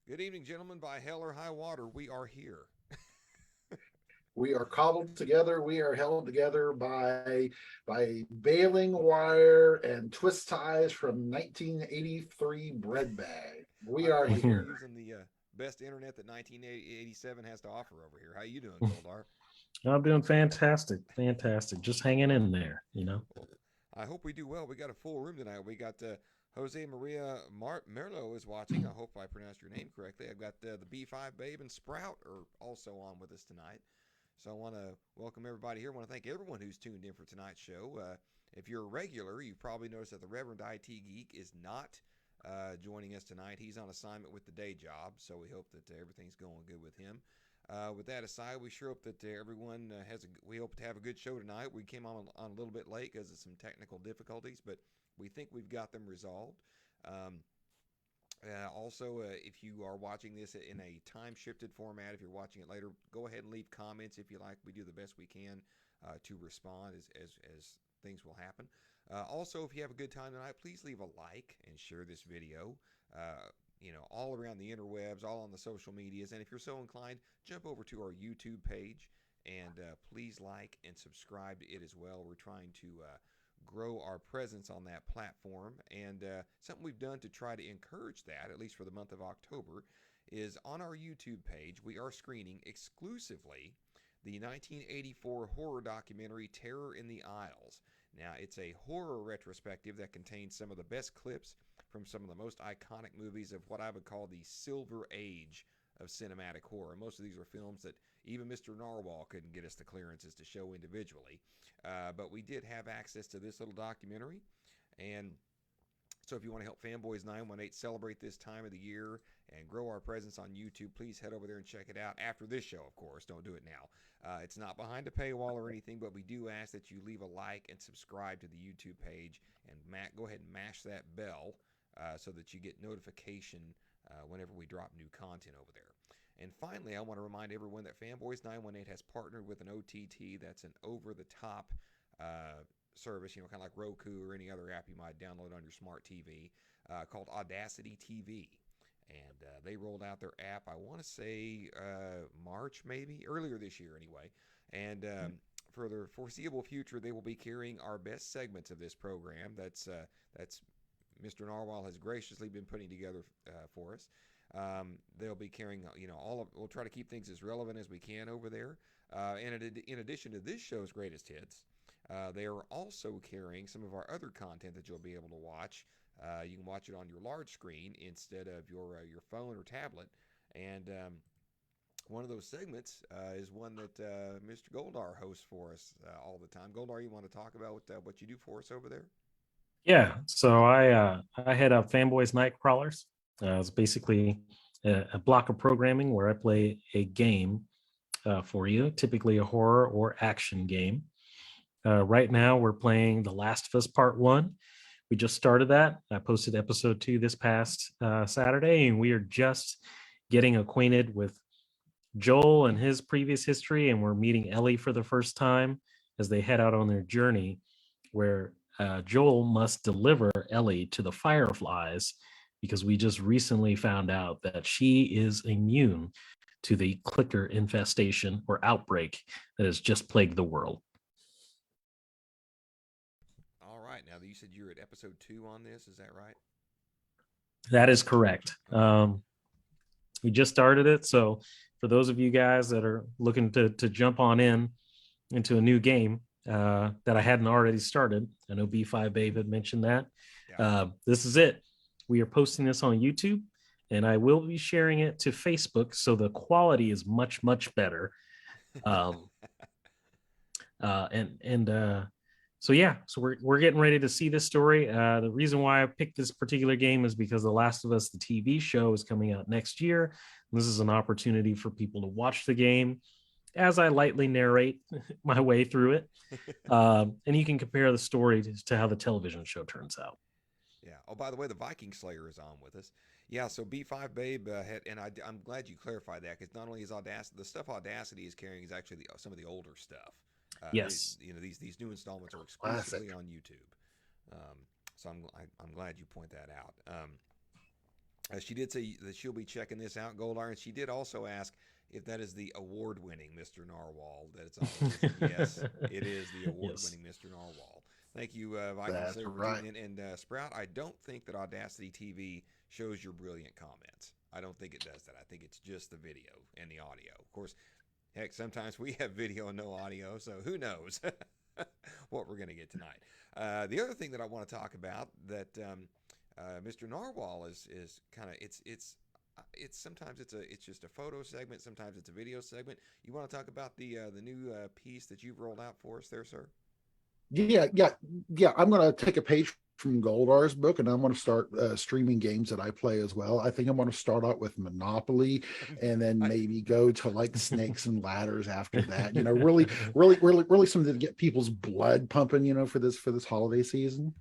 Good evening, gentlemen. By hell or high water, we are here. We are cobbled together. We are held together by baling wire and twist ties from 1983 bread bag. We I are feel like we're Mhm. here. using the best internet that 1987 has to offer over here. How you doing, Goldar? I'm doing fantastic, fantastic. Just hanging in there. Well, I hope we do well. We got a full room tonight. We got Jose Maria Merlo is watching. I hope I pronounced your name correctly. I've got the B5 Babe and Sprout are also on with us tonight. So I want to welcome everybody here. I want to thank everyone who's tuned in for tonight's show. If you're a regular, you probably noticed that the Reverend IT Geek is not joining us tonight. He's on assignment with the day job, so we hope that everything's going good with him. With that aside, we sure hope that everyone we hope to have a good show tonight. We came on a little bit late because of some technical difficulties, but we think we've got them resolved. Um, if you are watching this in a time shifted format, if you're watching it later, go ahead and leave comments if you like. We do the best we can to respond as things will happen. Also, if you have a good time tonight, please leave a like and share this video. All around the interwebs, all on the social medias. And if you're so inclined, jump over to our YouTube page and please like and subscribe to it as well. We're trying to grow our presence on that platform. And something we've done to try to encourage that, at least for the month of October, is on our YouTube page, we are screening exclusively the 1984 horror documentary Terror in the Aisles. Now, it's a horror retrospective that contains some of the best clips from some of the most iconic movies of what I would call the silver age of cinematic horror. Most of these are films that even Mr. Narwhal couldn't get us the clearances to show individually. But we did have access to this little documentary. And so if you want to help Fanboys918 celebrate this time of the year and grow our presence on YouTube, please head over there and check it out after this show, of course. Don't do it now. It's not behind a paywall or anything, but we do ask that you leave a like and subscribe to the YouTube page. And go ahead and mash that bell so that you get notification whenever we drop new content over there. And finally, I want to remind everyone that Fanboys918 has partnered with an OTT that's an over-the-top service, kind of like Roku or any other app you might download on your smart TV, called Audacity TV. And they rolled out their app, I want to say March, maybe, earlier this year anyway. And for the foreseeable future, they will be carrying our best segments of this program. That's Mr. Narwhal has graciously been putting together for us. They'll be carrying, we'll try to keep things as relevant as we can over there. And in addition to this show's greatest hits, they are also carrying some of our other content that you'll be able to watch. You can watch it on your large screen instead of your phone or tablet. And one of those segments is one that Mr. Goldar hosts for us all the time. Goldar, you want to talk about what you do for us over there? Yeah. So I head up Fanboys Night Crawlers. It's basically a block of programming where I play a game for you, typically a horror or action game. Right now, we're playing The Last of Us Part One. We just started that. I posted episode 2 this past Saturday, and we are just getting acquainted with Joel and his previous history, and we're meeting Ellie for the first time as they head out on their journey, where Joel must deliver Ellie to the Fireflies because we just recently found out that she is immune to the clicker infestation or outbreak that has just plagued the world. All right. Now, you said you're at episode 2 on this. Is that right? That is correct. Okay. We just started it, so for those of you guys that are looking to jump on into a new game that I hadn't already started, I know B5 Babe had mentioned that. Yeah. This is it. We are posting this on YouTube, and I will be sharing it to Facebook, so the quality is much better. Um, so yeah, so we're getting ready to see this story. The reason why I picked this particular game is because The Last of Us, the TV show, is coming out next year. This is an opportunity for people to watch the game as I lightly narrate my way through it. And you can compare the story to how the television show turns out. Yeah. Oh, by the way, the Viking Slayer is on with us. Yeah. So B5 Babe I'm glad you clarified that because not only is Audacity, the stuff Audacity is carrying is actually some of the older stuff. Yes. These new installments are Classic. exclusively on YouTube. So I'm glad you point that out. She did say that she'll be checking this out, Gold Iron. She did also ask if that is the award-winning Mr. Narwhal that it's on the list. And yes, it is the Yes. award-winning Mr. Narwhal. Thank you, Viking That's Slayer, for right. tuning in. And Sprout, I don't think that Audacity TV shows your brilliant comments. I don't think it does that. I think it's just the video and the audio. Of course, heck, sometimes we have video and no audio, so who knows what we're going to get tonight. The other thing that I want to talk about that Mr. Narwhal is kind of it's sometimes it's just a photo segment, sometimes it's a video segment. You want to talk about the new piece that you've rolled out for us there, sir? Yeah. I'm going to take a page from Goldar's book, and I'm going to start streaming games that I play as well. I think I'm going to start out with Monopoly, and then maybe go to like Snakes and Ladders after that. Really something to get people's blood pumping. For this holiday season.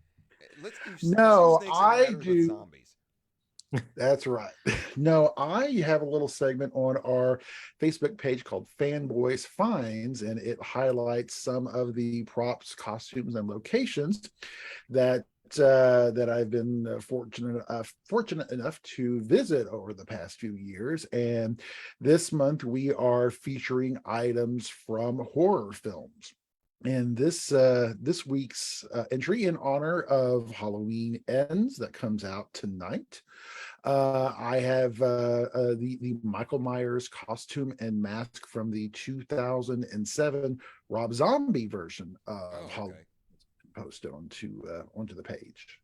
Let's do No, Snakes and I Ladders with do. zombies. That's right. No, I have a little segment on our Facebook page called Fanboys Finds, and it highlights some of the props, costumes, and locations that I've been fortunate enough to visit over the past few years. And this month we are featuring items from horror films. And this week's entry in honor of Halloween Ends that comes out tonight. I have the Michael Myers costume and mask from the 2007 Rob Zombie version of Oh, Halloween okay. posted onto the page.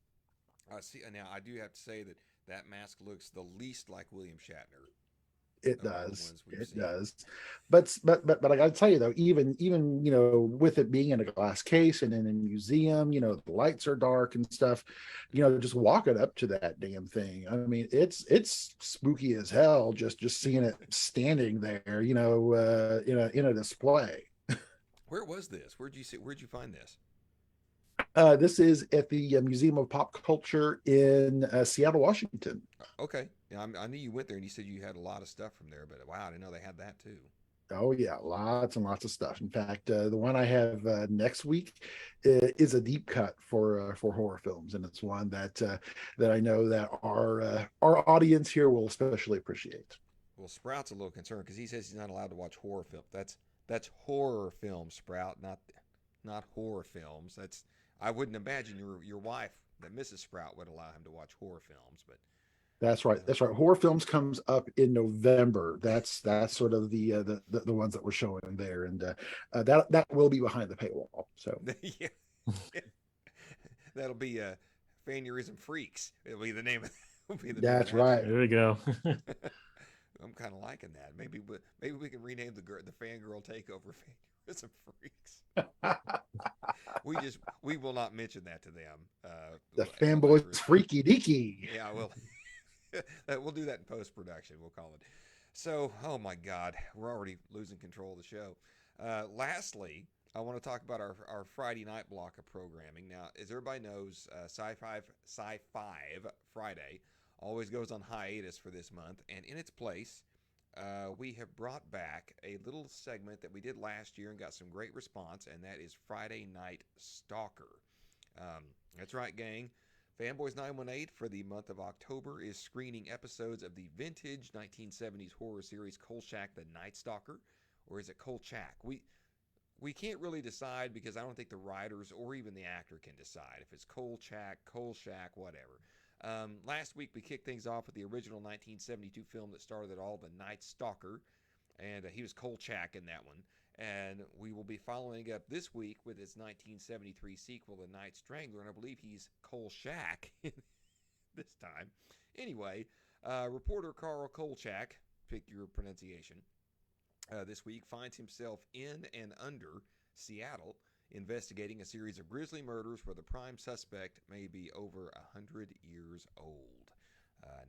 See, now I do have to say that that mask looks the least like William Shatner It of all the does. ones we've It seen. does. But I got to tell you though, even with it being in a glass case and in a museum, the lights are dark and stuff. Just walking up to that damn thing. I mean, it's spooky as hell. Just seeing it standing there, in a display. Where was this? Where'd you find this? This is at the Museum of Pop Culture in Seattle, Washington. Okay. Yeah, I knew you went there and you said you had a lot of stuff from there, but wow, I didn't know they had that too. Oh yeah, lots and lots of stuff. In fact, the one I have next week is a deep cut for horror films, and it's one that I know that our audience here will especially appreciate. Well, Sprout's a little concerned because he says he's not allowed to watch horror film. That's horror films, Sprout, not horror films. That's I wouldn't imagine your wife, that Mrs. Sprout, would allow him to watch horror films, but That's right. That's right. Horror films comes up in November. That's sort of the ones that we're showing there, and that will be behind the paywall. So yeah, that'll be Fanurism Freaks. It'll be the name of will be the name of that's that right. There we go. I'm kind of liking that. Maybe we can rename the fangirl takeover Fanurism Freaks. We will not mention that to them. The Somebody fanboys freaky deaky. yeah, we'll we'll do that in post production. We'll call it. So, oh my God, we're already losing control of the show. Lastly, I want to talk about our Friday night block of programming. Now, as everybody knows, Sci-Fi Friday always goes on hiatus for this month, and in its place, we have brought back a little segment that we did last year and got some great response, and that is Friday Night Stalker. That's right, gang. Fanboys918 for the month of October is screening episodes of the vintage 1970s horror series Kolchak the Night Stalker, or is it Kolchak? We can't really decide because I don't think the writers or even the actor can decide if it's Kolchak, whatever. Last week we kicked things off with the original 1972 film that started it all, The Night Stalker, and he was Kolchak in that one. And we will be following up this week with his 1973 sequel, The Night Strangler, and I believe he's Kolchak this time. Anyway, reporter Carl Kolchak, pick your pronunciation, this week finds himself in and under Seattle investigating a series of grisly murders where the prime suspect may be over 100 years old.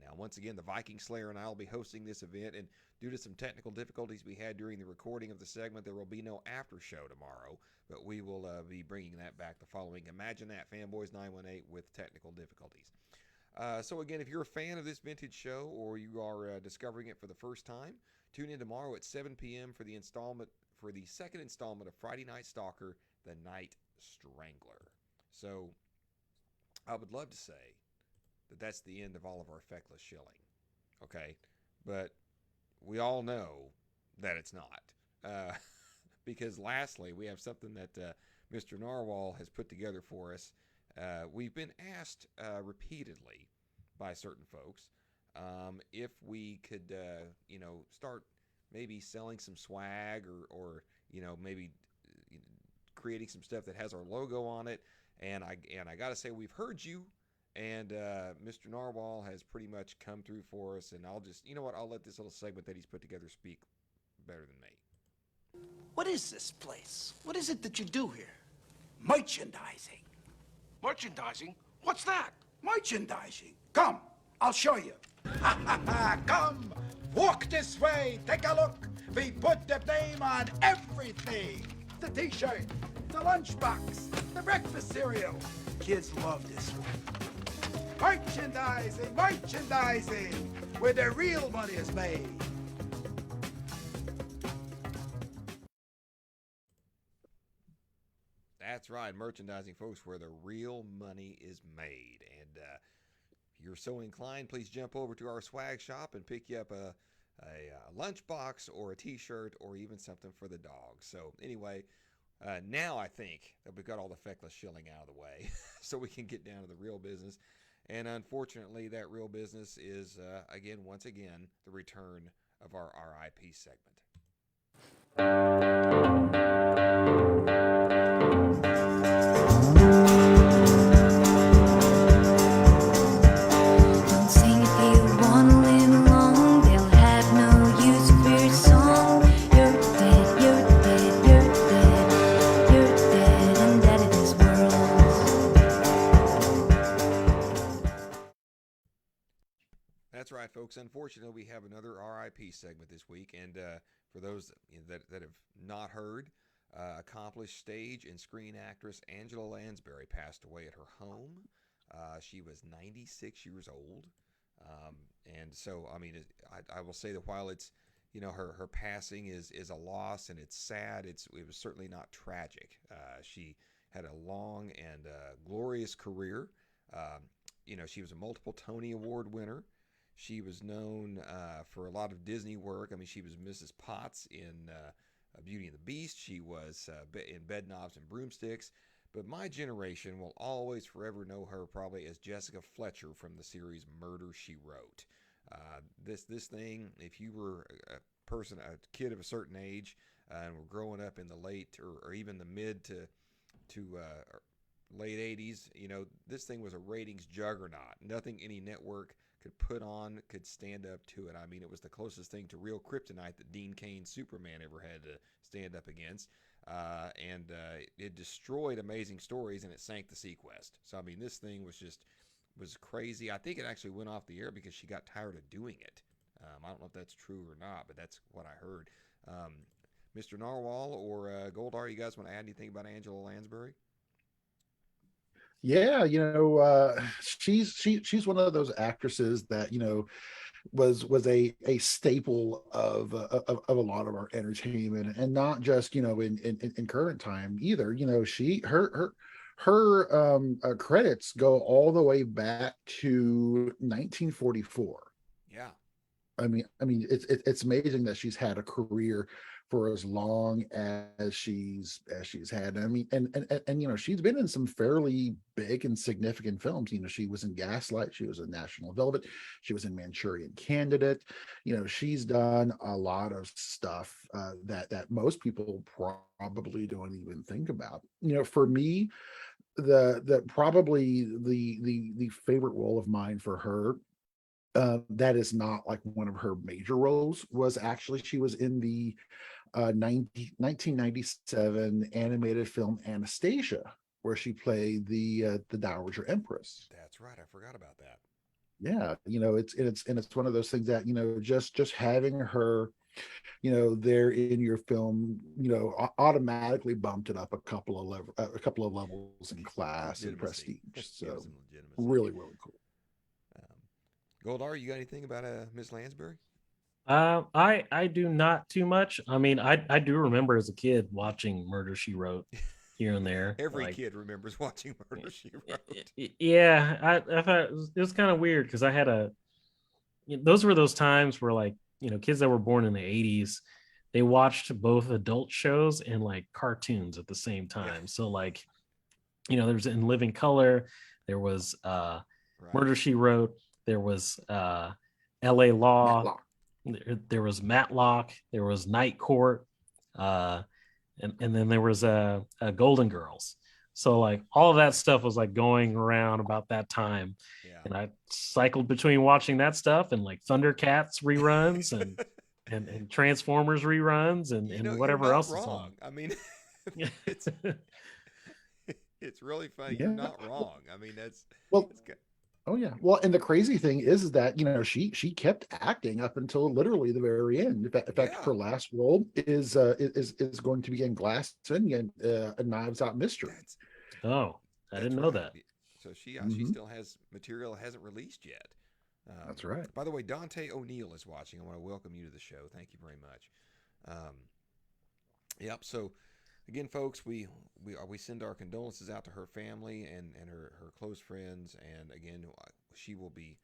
Now, once again, the Viking Slayer and I will be hosting this event, and due to some technical difficulties we had during the recording of the segment, there will be no after show tomorrow, but we will be bringing that back the following. Imagine that, Fanboys918 with technical difficulties. So again, if you're a fan of this vintage show or you are discovering it for the first time, tune in tomorrow at 7 p.m. for the second installment of Friday Night Stalker, The Night Strangler. So I would love to say that that's the end of all of our feckless shilling. Okay, but we all know that it's not. Uh, because lastly, we have something that Mr. Narwhal has put together for us. We've been asked repeatedly by certain folks if we could, start maybe selling some swag or maybe creating some stuff that has our logo on it. And I got to say, we've heard you. And Mr. Narwhal has pretty much come through for us. And I'll just, I'll let this little segment that he's put together speak better than me. What is this place? What is it that you do here? Merchandising. Merchandising? What's that? Merchandising. Come, I'll show you. Come, walk this way, take a look. We put the name on everything. The t-shirt, the lunchbox, the breakfast cereal. Kids love this one. Merchandising, merchandising, where the real money is made. That's right, merchandising, folks, where the real money is made. And if you're so inclined, please jump over to our swag shop and pick you up a lunchbox or a t-shirt or even something for the dog. So anyway, now I think that we've got all the feckless shilling out of the way so we can get down to the real business. And unfortunately, that real business is, once again, the return of our RIP segment. Don't sing if you wanna live long. They'll have no use for your song. You're dead, you're dead, you're dead. You're dead and dead in this world. That's right, folks. Unfortunately, we have another RIP segment this week. And for those that have not heard, accomplished stage and screen actress Angela Lansbury passed away at her home. She was 96 years old. And so, I will say that while it's, her passing is a loss and it's sad, it was certainly not tragic. She had a long and glorious career. She was a multiple Tony Award winner. She was known for a lot of Disney work. She was Mrs. Potts in Beauty and the Beast. She was in Bedknobs and Broomsticks. But my generation will always forever know her probably as Jessica Fletcher from the series Murder, She Wrote. This thing, if you were a kid of a certain age and were growing up in the late or even the mid to late 80s, this thing was a ratings juggernaut. Nothing any network could put on could stand up to it. It was the closest thing to real kryptonite that Dean Cain's Superman ever had to stand up against. And it destroyed Amazing Stories and it sank the Sequest. So, this thing was crazy. I think it actually went off the air because she got tired of doing it. I don't know if that's true or not, but that's what I heard. Mr. Narwhal or Goldar, you guys want to add anything about Angela Lansbury? Yeah, she's one of those actresses that was a staple of a lot of our entertainment, and not just in current time either. Her credits go all the way back to 1944. Yeah. It's amazing that she's had a career for as long as she's had. And she's been in some fairly big and significant films. She was in Gaslight, she was in National Velvet, she was in Manchurian Candidate. She's done a lot of stuff that most people probably don't even think about. For me, the probably the favorite role of mine for her, that is not like one of her major roles, was actually she was in the 1997 animated film Anastasia, where she played the Dowager Empress. That's right. I forgot about that. Yeah, it's one of those things that just having her there in your film automatically bumped it up a couple of levels in class and prestige. So really cool. Goldar, you got anything about Miss Lansbury? I do not too much. I do remember as a kid watching Murder, She Wrote here and there. Every kid remembers watching Murder, She Wrote. Yeah, I thought it was kind of weird because I had a those were those times where, like, kids that were born in the 80s, they watched both adult shows and like cartoons at the same time. So like, there was In Living Color, there was Right. Murder She Wrote, there was LA Law, Matlock. there was Matlock, there was Night Court, and then there was Golden Girls. So like all of that stuff was like going around about that time. Yeah. And I cycled between watching that stuff and like Thundercats reruns and Transformers reruns and You're whatever not else is wrong. on. I mean, it's it's really funny. Yeah. You're not wrong. I mean, Well, that's good. oh yeah. Well, and the crazy thing is that she kept acting up until literally the very end. In fact, Yeah. her last role is going to be in Glass Onion, a Knives Out mystery. That's, Oh, I that's didn't know right. that. So she Mhm. still has material that hasn't released yet. That's right. By the way, Dante O'Neill is watching. I want to welcome you to the show. Thank you very much. Yep. So again, folks, we send our condolences out to her family and her close friends. And again, she will be,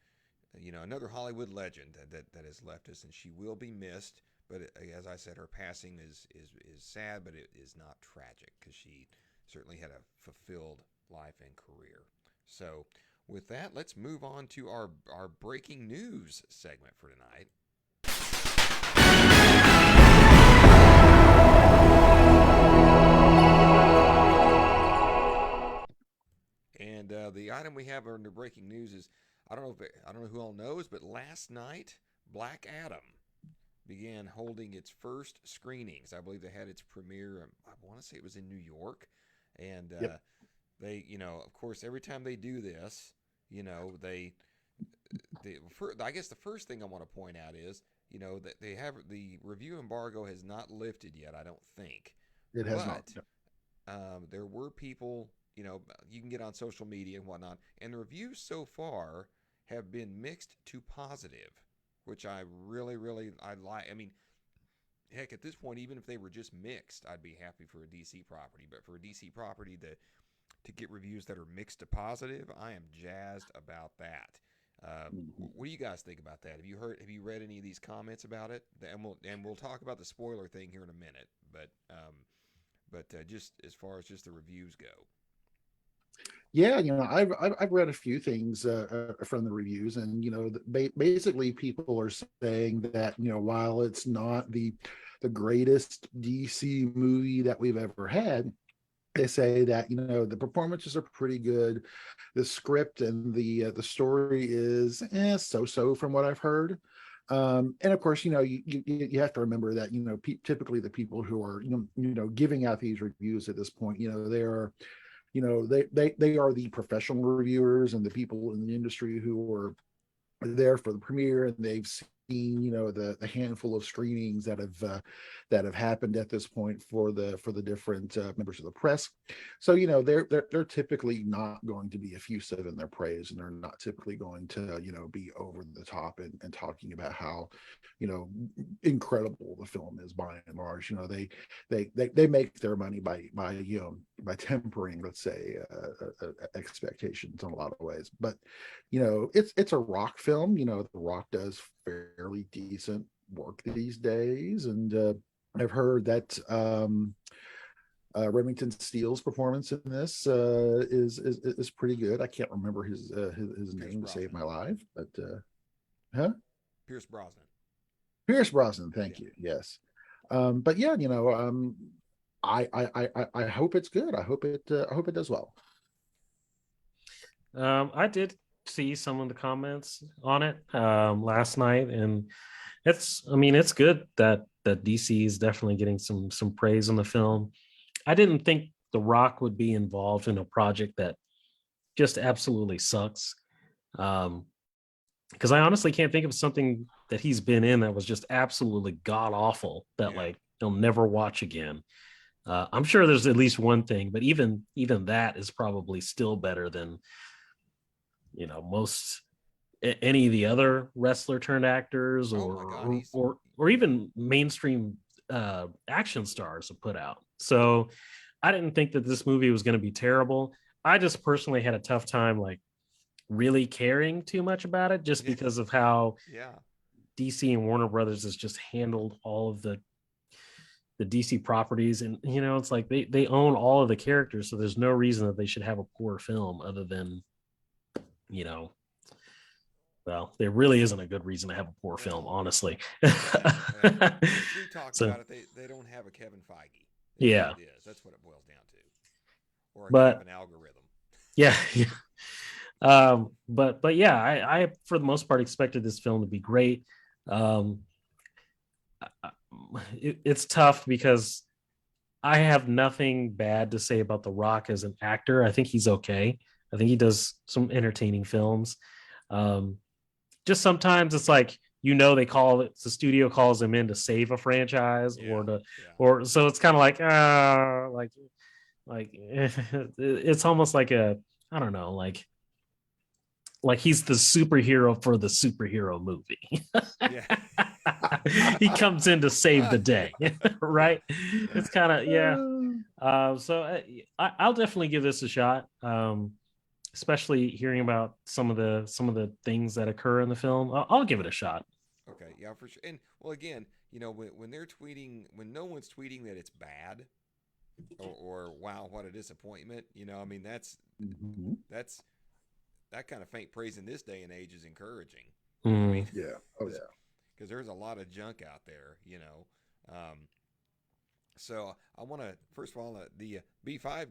another Hollywood legend that has left us, and she will be missed. But as I said, her passing is sad, but it is not tragic because she certainly had a fulfilled life and career. So with that, let's move on to our breaking news segment for tonight. And the item we have under breaking news is I don't know who all knows, but last night Black Adam began holding its first screenings. I believe they had its premiere. I want to say it was in New York, and Yep. they, of course, every time they do this, I guess the first thing I want to point out is, that they have the review embargo has not lifted yet. I don't think It has not. but there were people, you can get on social media and whatnot, and the reviews so far have been mixed to positive, which I really, really, I like. I mean, heck, at this point, even if they were just mixed, I'd be happy for a DC property. But for a DC property to get reviews that are mixed to positive, I am jazzed about that. What do you guys think about that? Have you read any of these comments about it? And we'll talk about the spoiler thing here in a minute. But just as far as just the reviews go. Yeah, I've read a few things from the reviews, and basically people are saying that while it's not the greatest DC movie that we've ever had, they say that the performances are pretty good, the script and the story is so from what I've heard. And of course, you have to remember that typically the people who are giving out these reviews at this point, they are they are the professional reviewers and the people in the industry who are there for the premiere, and they've seen the handful of screenings that have happened at this point for the different members of the press. So they're typically not going to be effusive in their praise, and they're not typically going to be over the top and talking about how incredible the film is by and large. They make their money by tempering, let's say, expectations in a lot of ways. But it's a Rock film. The Rock does fairly decent work these days, and I've heard that Remington Steele's performance in this is pretty good. I can't remember his name to save my life, but Pierce Brosnan. Pierce Brosnan, thank you. Yes, but yeah, I hope it's good. I hope it does well. I did see some of the comments on it last night, and it's good that DC is definitely getting some praise on the film. I didn't think The Rock would be involved in a project that just absolutely sucks, because I honestly can't think of something that he's been in that was just absolutely god awful that like he'll never watch again. I'm sure there's at least one thing, but even that is probably still better than most any of the other wrestler turned actors or even mainstream action stars have put out. So I didn't think that this movie was going to be terrible. I just personally had a tough time like really caring too much about it, just because of how Yeah. DC and Warner Brothers has just handled all of the DC properties. And it's like they own all of the characters, so there's no reason that they should have a poor film other than, well, there really isn't a good reason to have a poor film, honestly. We talked So, about it. They don't have a Kevin Feige. Yeah. It is. That's what it boils down to. Or a But- Kevin algorithm. yeah. But yeah, I for the most part expected this film to be great. It's tough because I have nothing bad to say about The Rock as an actor. I think he's okay. I think he does some entertaining films. Just sometimes it's like, they call it, the studio calls him in to save a franchise or so it's kind of like it's almost like I don't know, like he's the superhero for the superhero movie. He comes in to save the day, right? It's kind of, so I'll definitely give this a shot, especially hearing about some of the things that occur in the film. I'll give it a shot. Okay, yeah, for sure. And well, again, when they're tweeting, when no one's tweeting that it's bad, or wow, what a disappointment, I mean, that's that kind of faint praise in this day and age is encouraging. I mean, Yeah. Oh yeah. because there's a lot of junk out there, So I want to first of all the B5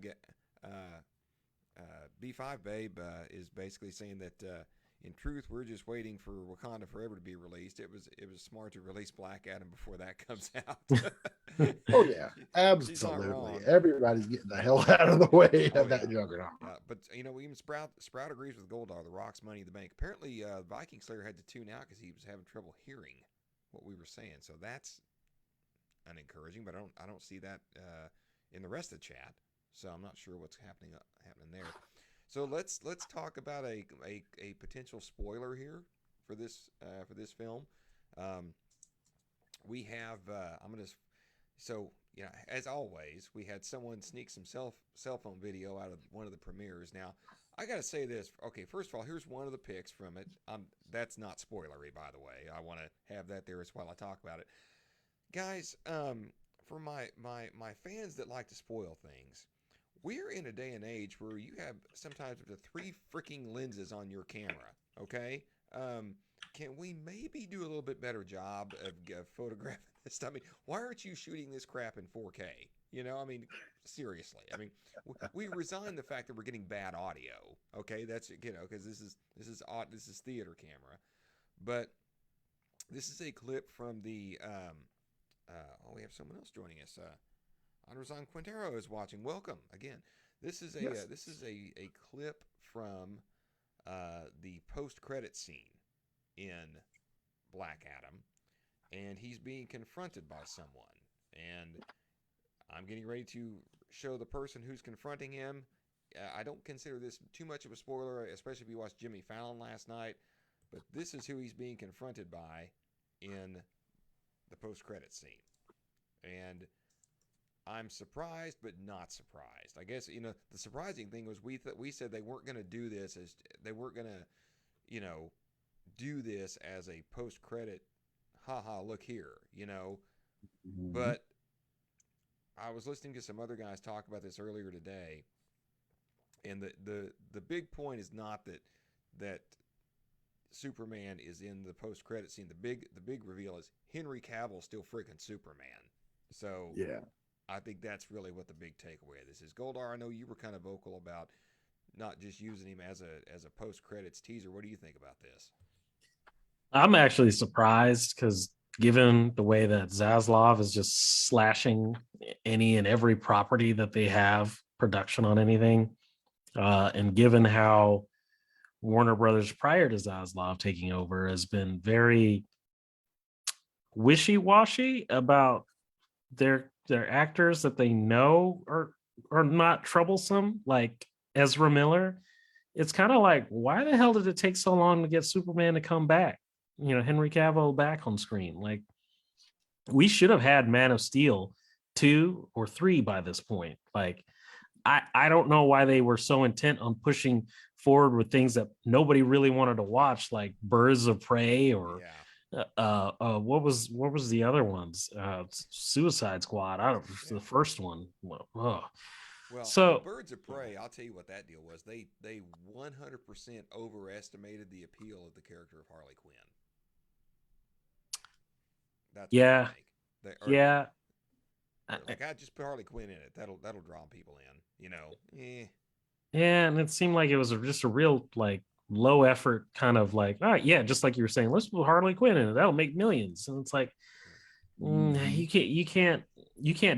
B5 babe is basically saying that in truth we're just waiting for Wakanda Forever to be released. It was smart to release Black Adam before that comes out. Oh yeah, She's not absolutely. wrong. Everybody's getting the hell out of the way of that juggernaut. But even Sprout agrees with Goldar. The Rock's Money in the Bank. Apparently, Viking Slayer had to tune out because he was having trouble hearing what we were saying. So that's unencouraging. But I don't see that in the rest of the chat. So I'm not sure what's happening there. So let's talk about a potential spoiler here for this film. We have as always, we had someone sneak some cell phone video out of one of the premieres. Now, I got to say this. Okay, first of all, here's one of the pics from it. That's not spoilery, by the way. I want to have that there as while I talk about it. Guys, for my fans that like to spoil things, we're in a day and age where you have sometimes up to 3 freaking lenses on your camera, okay? Can we maybe do a little bit better job of photographing this? I mean, why aren't you shooting this crap in 4K? I mean, seriously. I mean, we resign the fact that we're getting bad audio, okay? That's, because this is theater camera. But this is a clip from the, we have someone else joining us. Andrzan Quintero is watching. Welcome again. This is a clip from the post-credit scene in Black Adam, and he's being confronted by someone. And I'm getting ready to show the person who's confronting him. I don't consider this too much of a spoiler, especially if you watched Jimmy Fallon last night. But this is who he's being confronted by in the post-credit scene, and I'm surprised, but not surprised. I guess, the surprising thing was we said they weren't going to do this they weren't going to, do this as a post-credit, haha, look here, But I was listening to some other guys talk about this earlier today, and the big point is not that Superman is in the post-credit scene. The big reveal is Henry Cavill's still freaking Superman. So Yeah. I think that's really what the big takeaway of this is. Goldar, I know you were kind of vocal about not just using him as a post-credits teaser. What do you think about this? I'm actually surprised because given the way that Zaslav is just slashing any and every property that they have production on anything, and given how Warner Brothers prior to Zaslav taking over has been very wishy-washy about their actors that they know are not troublesome, like Ezra Miller. It's kind of like, why the hell did it take so long to get Superman to come back? Henry Cavill back on screen. Like, we should have had Man of Steel 2 or 3 by this point. Like, I don't know why they were so intent on pushing forward with things that nobody really wanted to watch, like Birds of Prey or what was the other ones? Suicide Squad. I don't the first one. Ugh. Well, So Birds of Prey, I'll tell you what that deal was. They 100% overestimated the appeal of the character of Harley Quinn. That's yeah, what they think. yeah. Like, I just put Harley Quinn in it. That'll draw people in. You know. Yeah, and it seemed like it was just a real like low effort kind of like, all right, yeah, just like you were saying, let's put Harley Quinn in it. That'll make millions. And it's like, you can't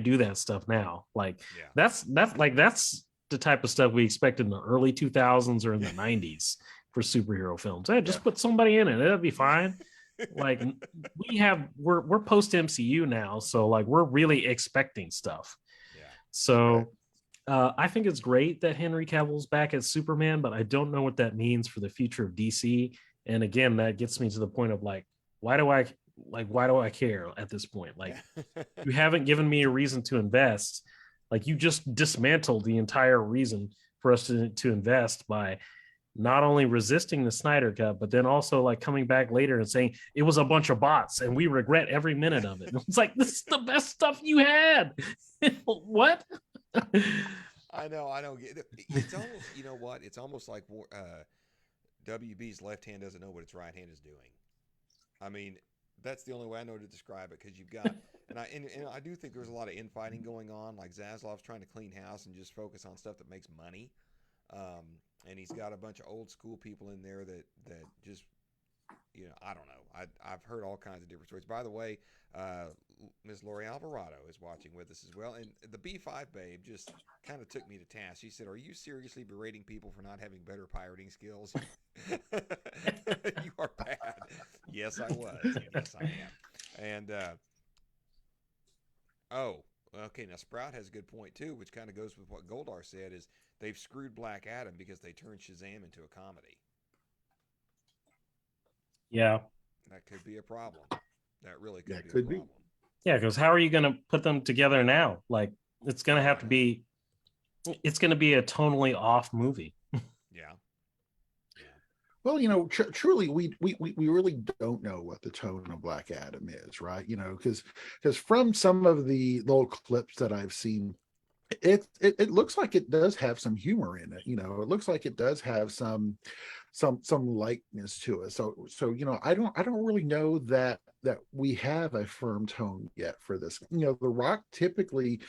do that stuff now. Like that's the type of stuff we expected in the early 2000s or in the 90s for superhero films. Hey, just put somebody in it. It'll be fine. Like we're post MCU now, so like we're really expecting stuff. So I think it's great that Henry Cavill's back as Superman, but I don't know what that means for the future of DC. And again, that gets me to the point of like, why do I care at this point? Like, you haven't given me a reason to invest. Like, you just dismantled the entire reason for us to invest by not only resisting the Snyder Cut, but then also like coming back later and saying it was a bunch of bots and we regret every minute of it. It's like, this is the best stuff you had. What? I know. I don't get it. It's almost, you know what? It's almost like WB's left hand doesn't know what its right hand is doing. I mean, that's the only way I know to describe it, because you've got, and I do think there's a lot of infighting going on. Like Zaslav's trying to clean house and just focus on stuff that makes money. And he's got a bunch of old school people in there that just, you know, I don't know. I've heard all kinds of different stories. By the way, Ms. Lori Alvarado is watching with us as well. And the B5 babe just kind of took me to task. She said, "Are you seriously berating people for not having better pirating skills?" You are bad. Yes, I was. Yes, I am. And, okay, now Sprout has a good point too, which kind of goes with what Goldar said, is they've screwed Black Adam because they turned Shazam into a comedy. Yeah. That could be a problem. That really could be a problem. Yeah, because how are you going to put them together now? Like, it's going to have to be, it's going to be a tonally off movie. Yeah. Well, you know, truly, we really don't know what the tone of Black Adam is, right? You know, because from some of the little clips that I've seen, it looks like it does have some humor in it. You know, it looks like it does have some likeness to it. So you know, I don't really know that we have a firm tone yet for this. You know, The Rock typically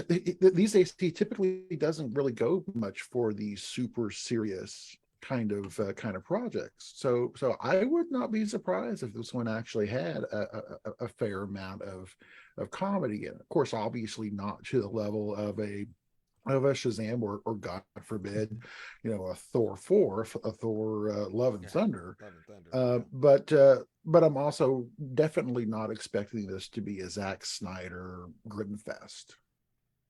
these days he typically doesn't really go much for these super serious kind of projects. So I would not be surprised if this one actually had a fair amount of comedy in it. Of course, obviously not to the level of a Shazam or God forbid, you know, a Thor 4, a Thor Love and Thunder. But I'm also definitely not expecting this to be a Zack Snyder Grimfest.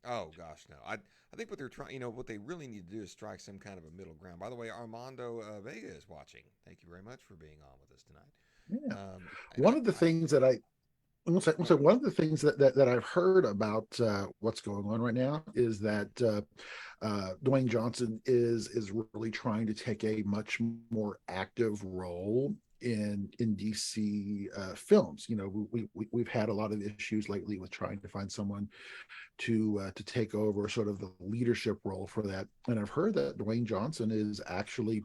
Oh gosh, no. I think what they're trying, you know, what they really need to do is strike some kind of a middle ground. By the way, Armando Vega is watching. Thank you very much for being on with us tonight. Yeah. One of the things that I've heard about what's going on right now is that Dwayne Johnson is really trying to take a much more active role in DC films. You know, we've had a lot of issues lately with trying to find someone to take over sort of the leadership role for that. And I've heard that Dwayne Johnson is actually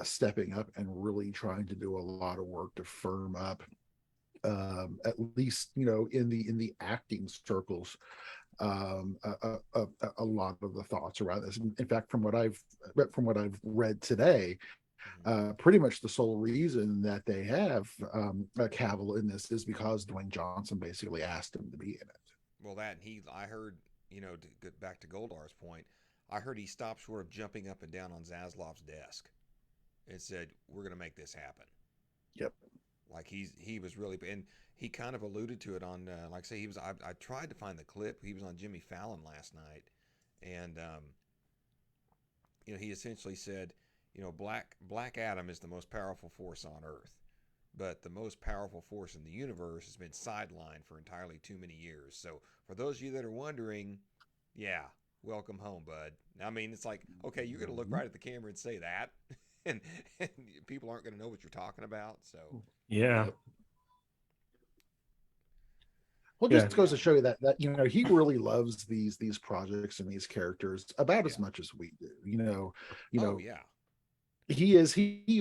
stepping up and really trying to do a lot of work to firm up, at least, you know, in the acting circles, a lot of the thoughts around this. In fact, from what I've read today, pretty much the sole reason that they have Cavill in this is because Dwayne Johnson basically asked him to be in it. Well, I heard, you know, to get back to Goldar's point, I heard he stopped short of jumping up and down on Zaslav's desk and said, "We're going to make this happen." Yep. Like he was really, and he kind of alluded to it on, like I say, I tried to find the clip. He was on Jimmy Fallon last night, and you know, he essentially said, you know, Black Adam is the most powerful force on Earth, but the most powerful force in the universe has been sidelined for entirely too many years. So for those of you that are wondering, yeah, welcome home, bud. I mean, it's like, okay, you're going to look Mhm. right at the camera and say that, and people aren't going to know what you're talking about. So, Yeah. Yep. Well, Yeah. just goes to show you that he really loves these projects and these characters about as yeah. much as we do. Oh, yeah. He is he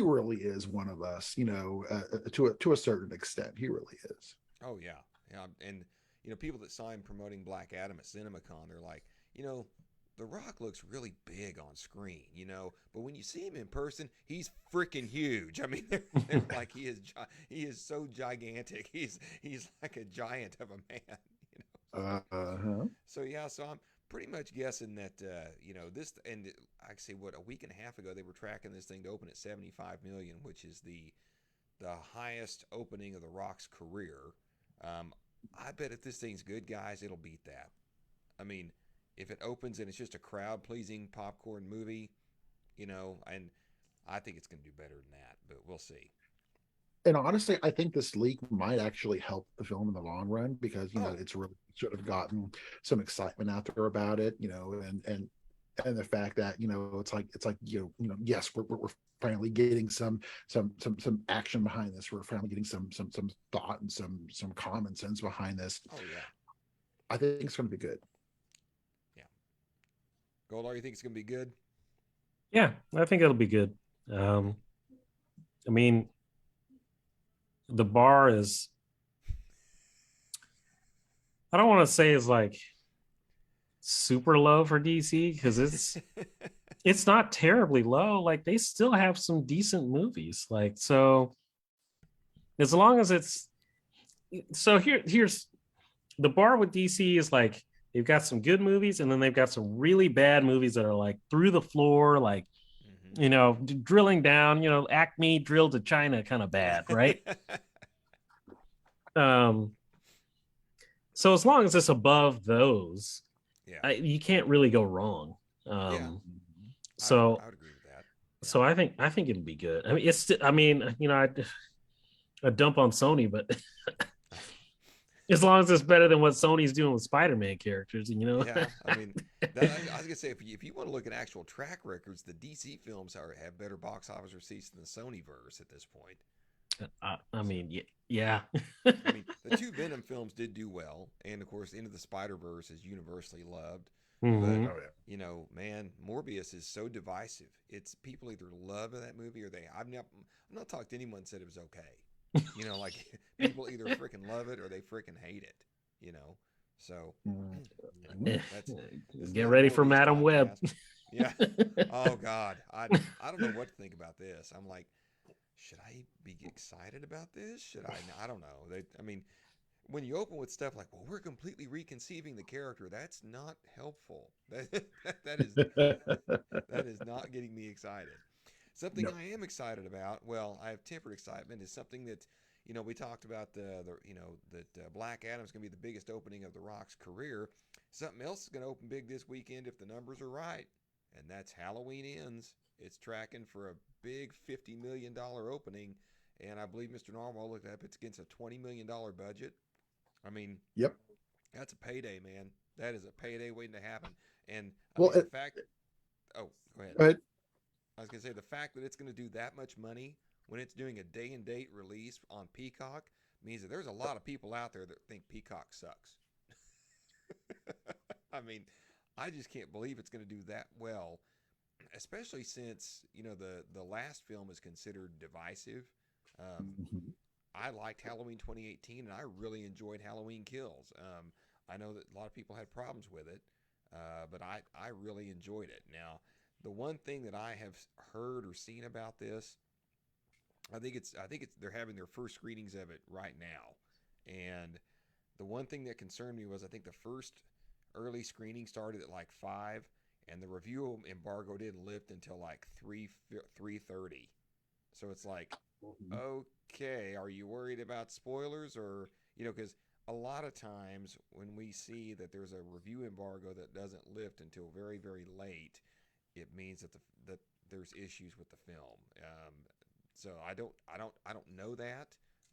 really is one of us. To a certain extent, he really is. Oh, yeah. Yeah. And, people that sign promoting Black Adam at CinemaCon, they're like, The Rock looks really big on screen, but when you see him in person, he's freaking huge. I mean, they're like he is so gigantic. He's like a giant of a man. Uh-huh. So yeah, so I'm pretty much guessing that this, and I say what, a week and a half ago they were tracking this thing to open at 75 million, which is the highest opening of The Rock's career. I bet if this thing's good, guys, it'll beat that. I mean, if it opens and it's just a crowd pleasing popcorn movie, and I think it's going to do better than that, but we'll see. And honestly, I think this leak might actually help the film in the long run because Oh. it's really sort of gotten some excitement out there about it, and the fact that it's like yes, we're finally getting some action behind this. We're finally getting some thought and some common sense behind this. Oh yeah. I think it's going to be good. Goldar, you think it's going to be good? Yeah, I think it'll be good. I mean, the bar is, I don't want to say it's like super low for DC because it's not terribly low. Like they still have some decent movies. Like, so as long as here's the bar with DC is like they've got some good movies and then they've got some really bad movies that are like through the floor, like drilling down, Acme drilled to China kind of bad, right? So as long as it's above those, yeah. you can't really go wrong. Yeah. So I would agree with that. Yeah. so I think it'll be good. I mean, I dump on Sony, but as long as it's better than what Sony's doing with Spider-Man characters, Yeah, I mean, I was gonna say if you want to look at actual track records, the DC films have better box office receipts than the Sony verse at this point. I mean, yeah. I mean, the two Venom films did do well, and of course, Into the Spider-Verse is universally loved. Mhm. But Oh yeah. Man, Morbius is so divisive. It's people either love that movie or I'm not talked to anyone said it was okay. Like people either freaking love it or they freaking hate it. So that's Get not a ready for Morbius Madam Web. podcast. Yeah. Oh God, I don't know what to think about this. I'm like, should I be excited about this? Should I? I don't know. I mean, when you open with stuff like, well, we're completely reconceiving the character, that's not helpful. That is not getting me excited. Something No. I am excited about, well, I have tempered excitement, is something that, we talked about that Black Adam's going to be the biggest opening of The Rock's career. Something else is going to open big this weekend if the numbers are right, and that's Halloween Ends. It's tracking for a big $50 million opening, and I believe Mr. Narwhal looked up, it's against a $20 million budget. I mean, Yep. that's a payday, man. That is a payday waiting to happen. And Well, the fact, oh, go ahead. Go ahead. I was going to say the fact that it's going to do that much money when it's doing a day and date release on Peacock means that there's a lot of people out there that think Peacock sucks. I mean, I just can't believe it's going to do that well, especially since, the last film is considered divisive. Mhm. I liked Halloween 2018 and I really enjoyed Halloween Kills. I know that a lot of people had problems with it, but I really enjoyed it. Now, the one thing that I have heard or seen about this, I think it's they're having their first screenings of it right now. And the one thing that concerned me was I think the first early screening started at like 5 and the review embargo didn't lift until like 3:30. So it's like, okay, are you worried about spoilers or, because a lot of times when we see that there's a review embargo that doesn't lift until very, very late, it means that there's issues with the film. So I don't know that,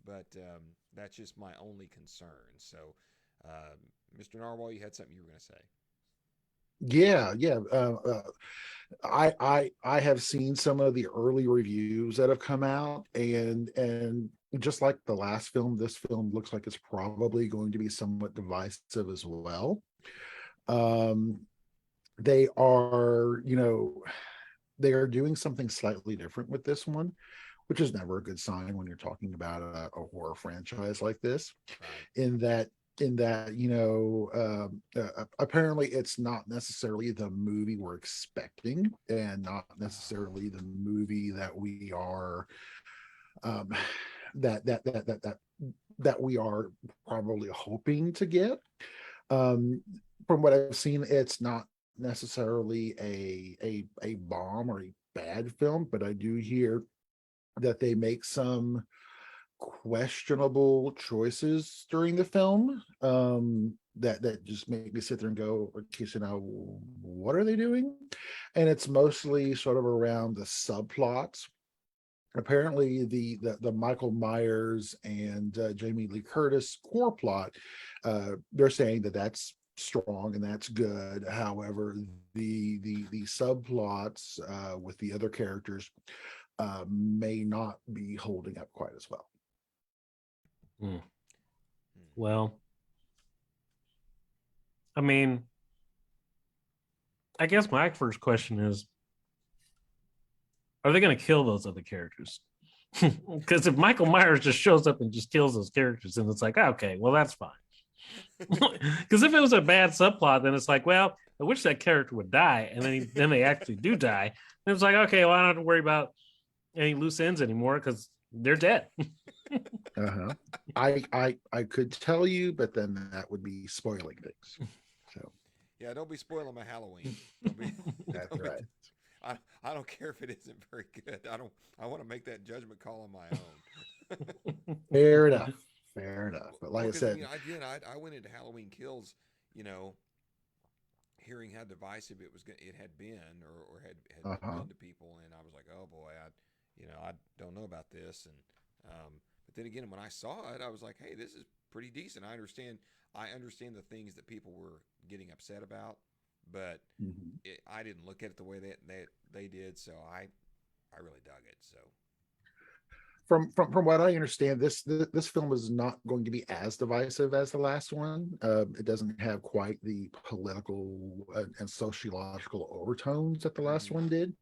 but that's just my only concern. So, Mr. Narwhal, you had something you were going to say. Yeah. I have seen some of the early reviews that have come out, and just like the last film, this film looks like it's probably going to be somewhat divisive as well. Um, they are, they are doing something slightly different with this one, which is never a good sign when you're talking about a horror franchise like this. Right. In that, apparently it's not necessarily the movie we're expecting, and not necessarily the movie that we are um, that we are probably hoping to get. Um, from what I've seen, it's not necessarily a bomb or a bad film, but I do hear that they make some questionable choices during the film, that just make me sit there and go, okay, so now what are they doing? And it's mostly sort of around the subplots. Apparently the Michael Myers and Jamie Lee Curtis core plot, they're saying that that's strong and that's good. However, the subplots with the other characters may not be holding up quite as well. Hmm. Well, I mean, I guess my first question is, are they going to kill those other characters? Because if Michael Myers just shows up and just kills those characters, then it's like, okay, well, that's fine. Because if it was a bad subplot, then it's like, well, I wish that character would die, and then they actually do die. And it's like, okay, well, I don't have to worry about any loose ends anymore because they're dead. Uh-huh. I could tell you, but then that would be spoiling things. So Yeah, don't be spoiling my Halloween. Don't be, that's don't be- right. I don't care if it isn't very good. I want to make that judgment call on my own. Fair enough. Fair enough. But like Well, I 'cause, said, I went into Halloween Kills, you know, hearing how divisive it had been, or had uh-huh. been to people, and I was like, oh boy, I don't know about this, and but then again, when I saw it, I was like, hey, this is pretty decent. I understand the things that people were getting upset about, but Mhm. I didn't look at it the way they did, so I really dug it. So From what I understand, this film is not going to be as divisive as the last one. It doesn't have quite the political and sociological overtones that the last mhm. one did.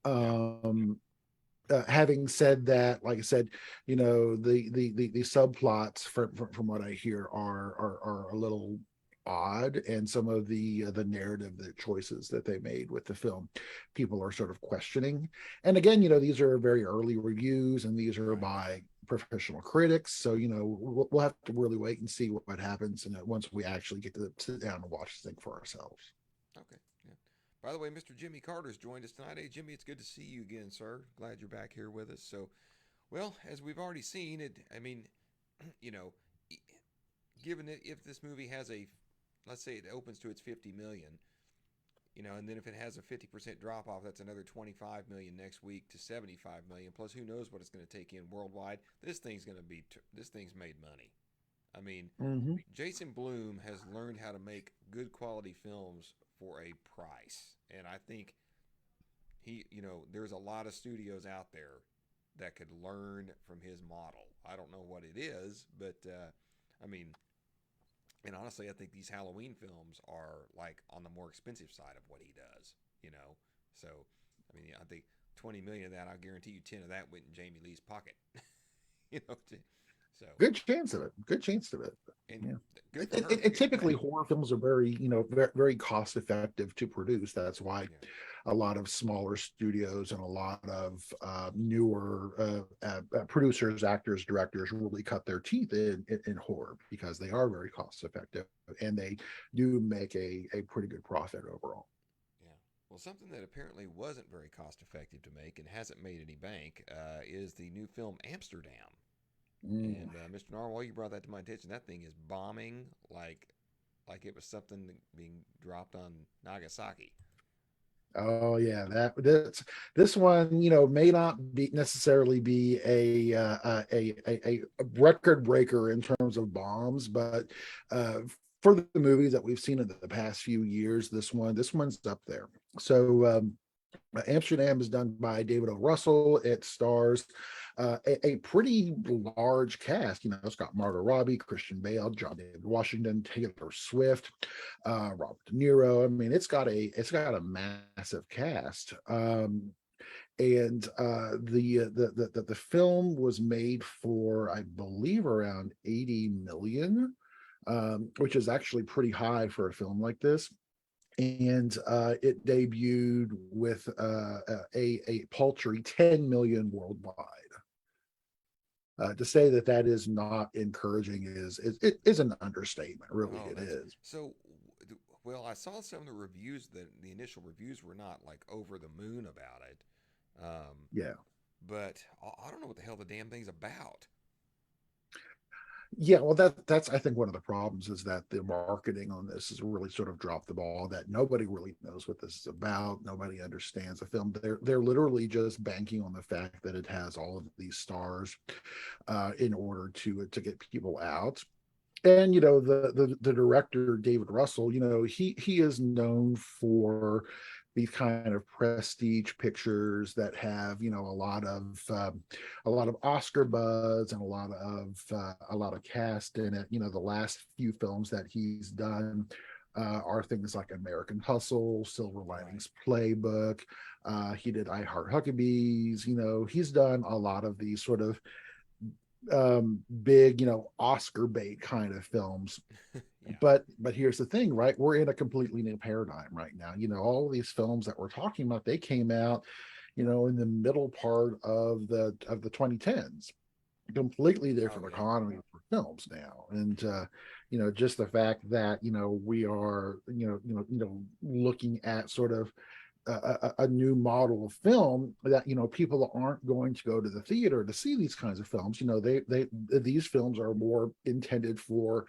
Yeah, Having said that, like I said, the subplots from what I hear are a little odd, and some of the narrative, the choices that they made with the film, people are sort of questioning. And again, these are very early reviews, and these are right. by professional critics. So we'll have to really wait and see what happens, and once we actually get to sit down and watch the thing for ourselves. Okay. Yeah. By the way, Mr. Jimmy Carter's joined us tonight. Hey, Jimmy, it's good to see you again, sir. Glad you're back here with us. So, well, as we've already seen, I mean, you know, given that if this movie has let's say it opens to its 50 million, and then if it has a 50% drop off, that's another 25 million next week to 75 million. Plus, who knows what it's going to take in worldwide? This thing's made money. I mean, Mm-hmm. Jason Blum has learned how to make good quality films for a price. And I think there's a lot of studios out there that could learn from his model. I don't know what it is, but I mean, and honestly, I think these Halloween films are like on the more expensive side of what he does. So, I mean, I think 20 million of that, I'll guarantee you 10 of that went in Jamie Lee's pocket. you know, so, Good chance of it. Good chance of it. and Yeah. good for And, her. and- and typically horror films are very, very, very cost effective to produce. That's why Yeah. a lot of smaller studios and a lot of newer producers, actors, directors really cut their teeth in horror, because they are very cost effective, and they do make a pretty good profit overall. Yeah. Well, something that apparently wasn't very cost effective to make and hasn't made any bank is the new film Amsterdam. Mm. And Mr. Narwhal, you brought that to my attention. That thing is bombing like it was something being dropped on Nagasaki. Oh yeah, this one, may not be necessarily be a record breaker in terms of bombs, but for the movies that we've seen in the past few years, this one's up there. So Amsterdam is done by David O. Russell. It stars a pretty large cast. It's got Margot Robbie, Christian Bale, John David Washington, Taylor Swift, Robert De Niro. I mean, it's got a massive cast. And the film was made for, I believe, around 80 million, which is actually pretty high for a film like this. And it debuted with a paltry 10 million worldwide. To say that is not encouraging is an understatement. Really, it is. So, well, I saw some of the reviews. The initial reviews were not like over the moon about it. Yeah. But I don't know what the hell the damn thing's about. Yeah, well, that's I think one of the problems is that the marketing on this has really sort of dropped the ball. That nobody really knows what this is about. Nobody understands the film. They're literally just banking on the fact that it has all of these stars in order to get people out. And the director David Russell, he is known for these kind of prestige pictures that have a lot of Oscar buzz and a lot of cast in it. The last few films that he's done are things like American Hustle, Silver Linings Playbook. He did I Heart Huckabees. He's done a lot of these sort of big Oscar bait kind of films. Yeah. But here's the thing, right? We're in a completely new paradigm right now. All of these films that we're talking about, they came out in the middle part of the 2010s. Completely different economy for films now. And just the fact that we are looking at sort of a new model of film, that people aren't going to go to the theater to see these kinds of films. These films are more intended for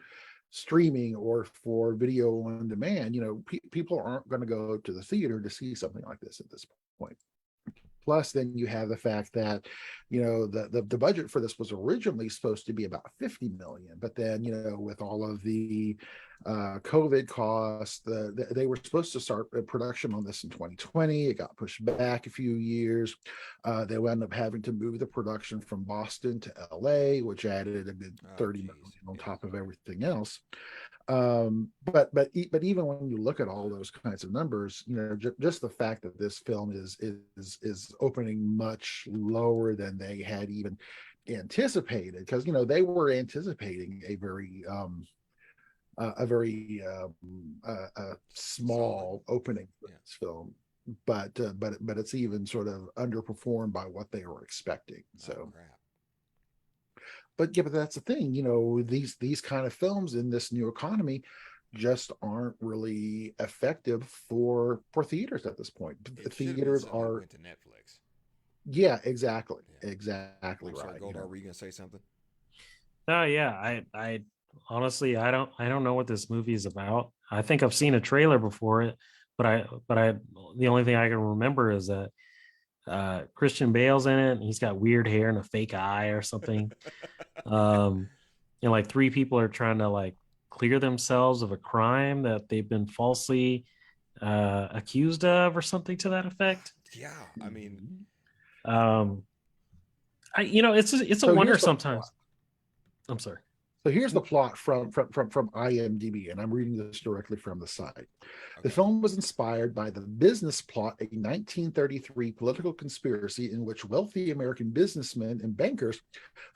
streaming or for video on demand. People aren't going to go to the theater to see something like this at this point. Plus, then you have the fact that the budget for this was originally supposed to be about 50 million, but then with all of the COVID costs, they were supposed to start production on this in 2020. It got pushed back a few years. They wound up having to move the production from Boston to LA, which added a good 30 million on top of everything else. But even when you look at all those kinds of numbers, just the fact that this film is opening much lower than they had even anticipated, because they were anticipating a very small opening for this film, but it's even sort of underperformed by what they were expecting. So. But that's the thing, these kind of films in this new economy just aren't really effective for theaters at this point. Theaters are went to Netflix. Yeah, exactly. Exactly. I'm sorry, right. Goldar, were you gonna say something? Oh yeah, I honestly I don't know what this movie is about. I think I've seen a trailer before it, but I the only thing I can remember is that Christian Bale's in it, and he's got weird hair and a fake eye or something. And like three people are trying to like clear themselves of a crime that they've been falsely accused of or something to that effect. Yeah, I mean, it's a wonder sometimes. I'm sorry. So here's the plot from IMDb, and I'm reading this directly from the site. Okay. The film was inspired by the business plot, a 1933 political conspiracy in which wealthy American businessmen and bankers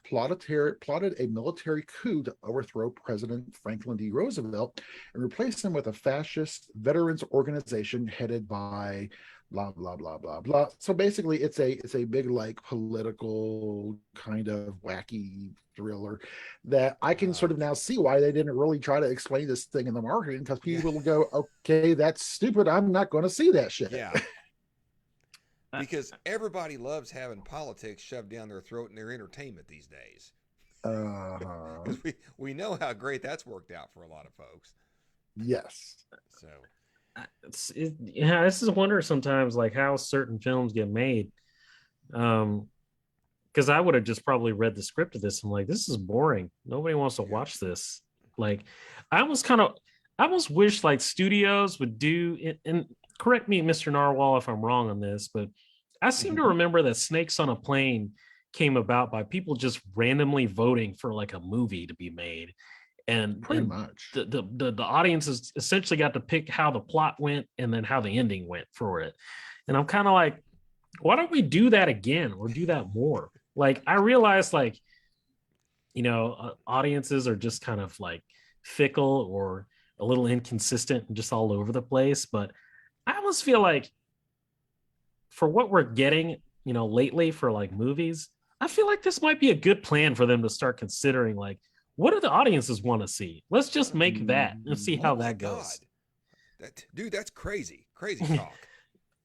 plotted a military coup to overthrow President Franklin D. Roosevelt and replace him with a fascist veterans organization headed by blah blah blah blah blah. So basically it's a big like political kind of wacky thriller that I can sort of now see why they didn't really try to explain this thing in the marketing, because people will go, okay, that's stupid, I'm not going to see that shit. Yeah. Because everybody loves having politics shoved down their throat in their entertainment these days. Because we know how great that's worked out for a lot of folks. Yes. So this is a wonder sometimes, like how certain films get made. Because I would have just probably read the script of this. I'm like, this is boring. Nobody wants to watch this. Like, I almost wish like studios would do it. And correct me, Mr. Narwhal, if I'm wrong on this, but I seem to remember that Snakes on a Plane came about by people just randomly voting for like a movie to be made, and Pretty much. the audiences essentially got to pick how the plot went and then how the ending went for it. And I'm kind of like, why don't we do that again or do that more? Like, I realize, like, audiences are just kind of like fickle or a little inconsistent and just all over the place. But I almost feel like for what we're getting, lately for like movies, I feel like this might be a good plan for them to start considering, like, what do the audiences want to see? Let's just make that and see how that goes. Dude, that's crazy talk.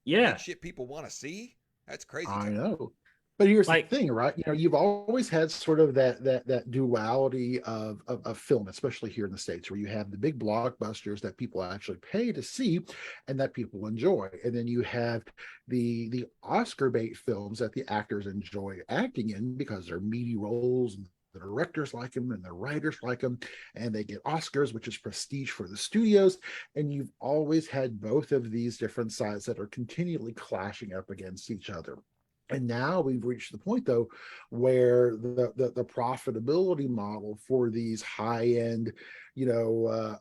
Yeah. That shit people want to see. That's crazy. I know. But here's Like- the thing, right? You've always had sort of that duality of film, especially here in the States, where you have the big blockbusters that people actually pay to see and that people enjoy. And then you have the Oscar bait films that the actors enjoy acting in because they're meaty roles and the directors like them and the writers like them, and they get Oscars, which is prestige for the studios. And you've always had both of these different sides that are continually clashing up against each other. And now we've reached the point, though, where the profitability model for these high-end,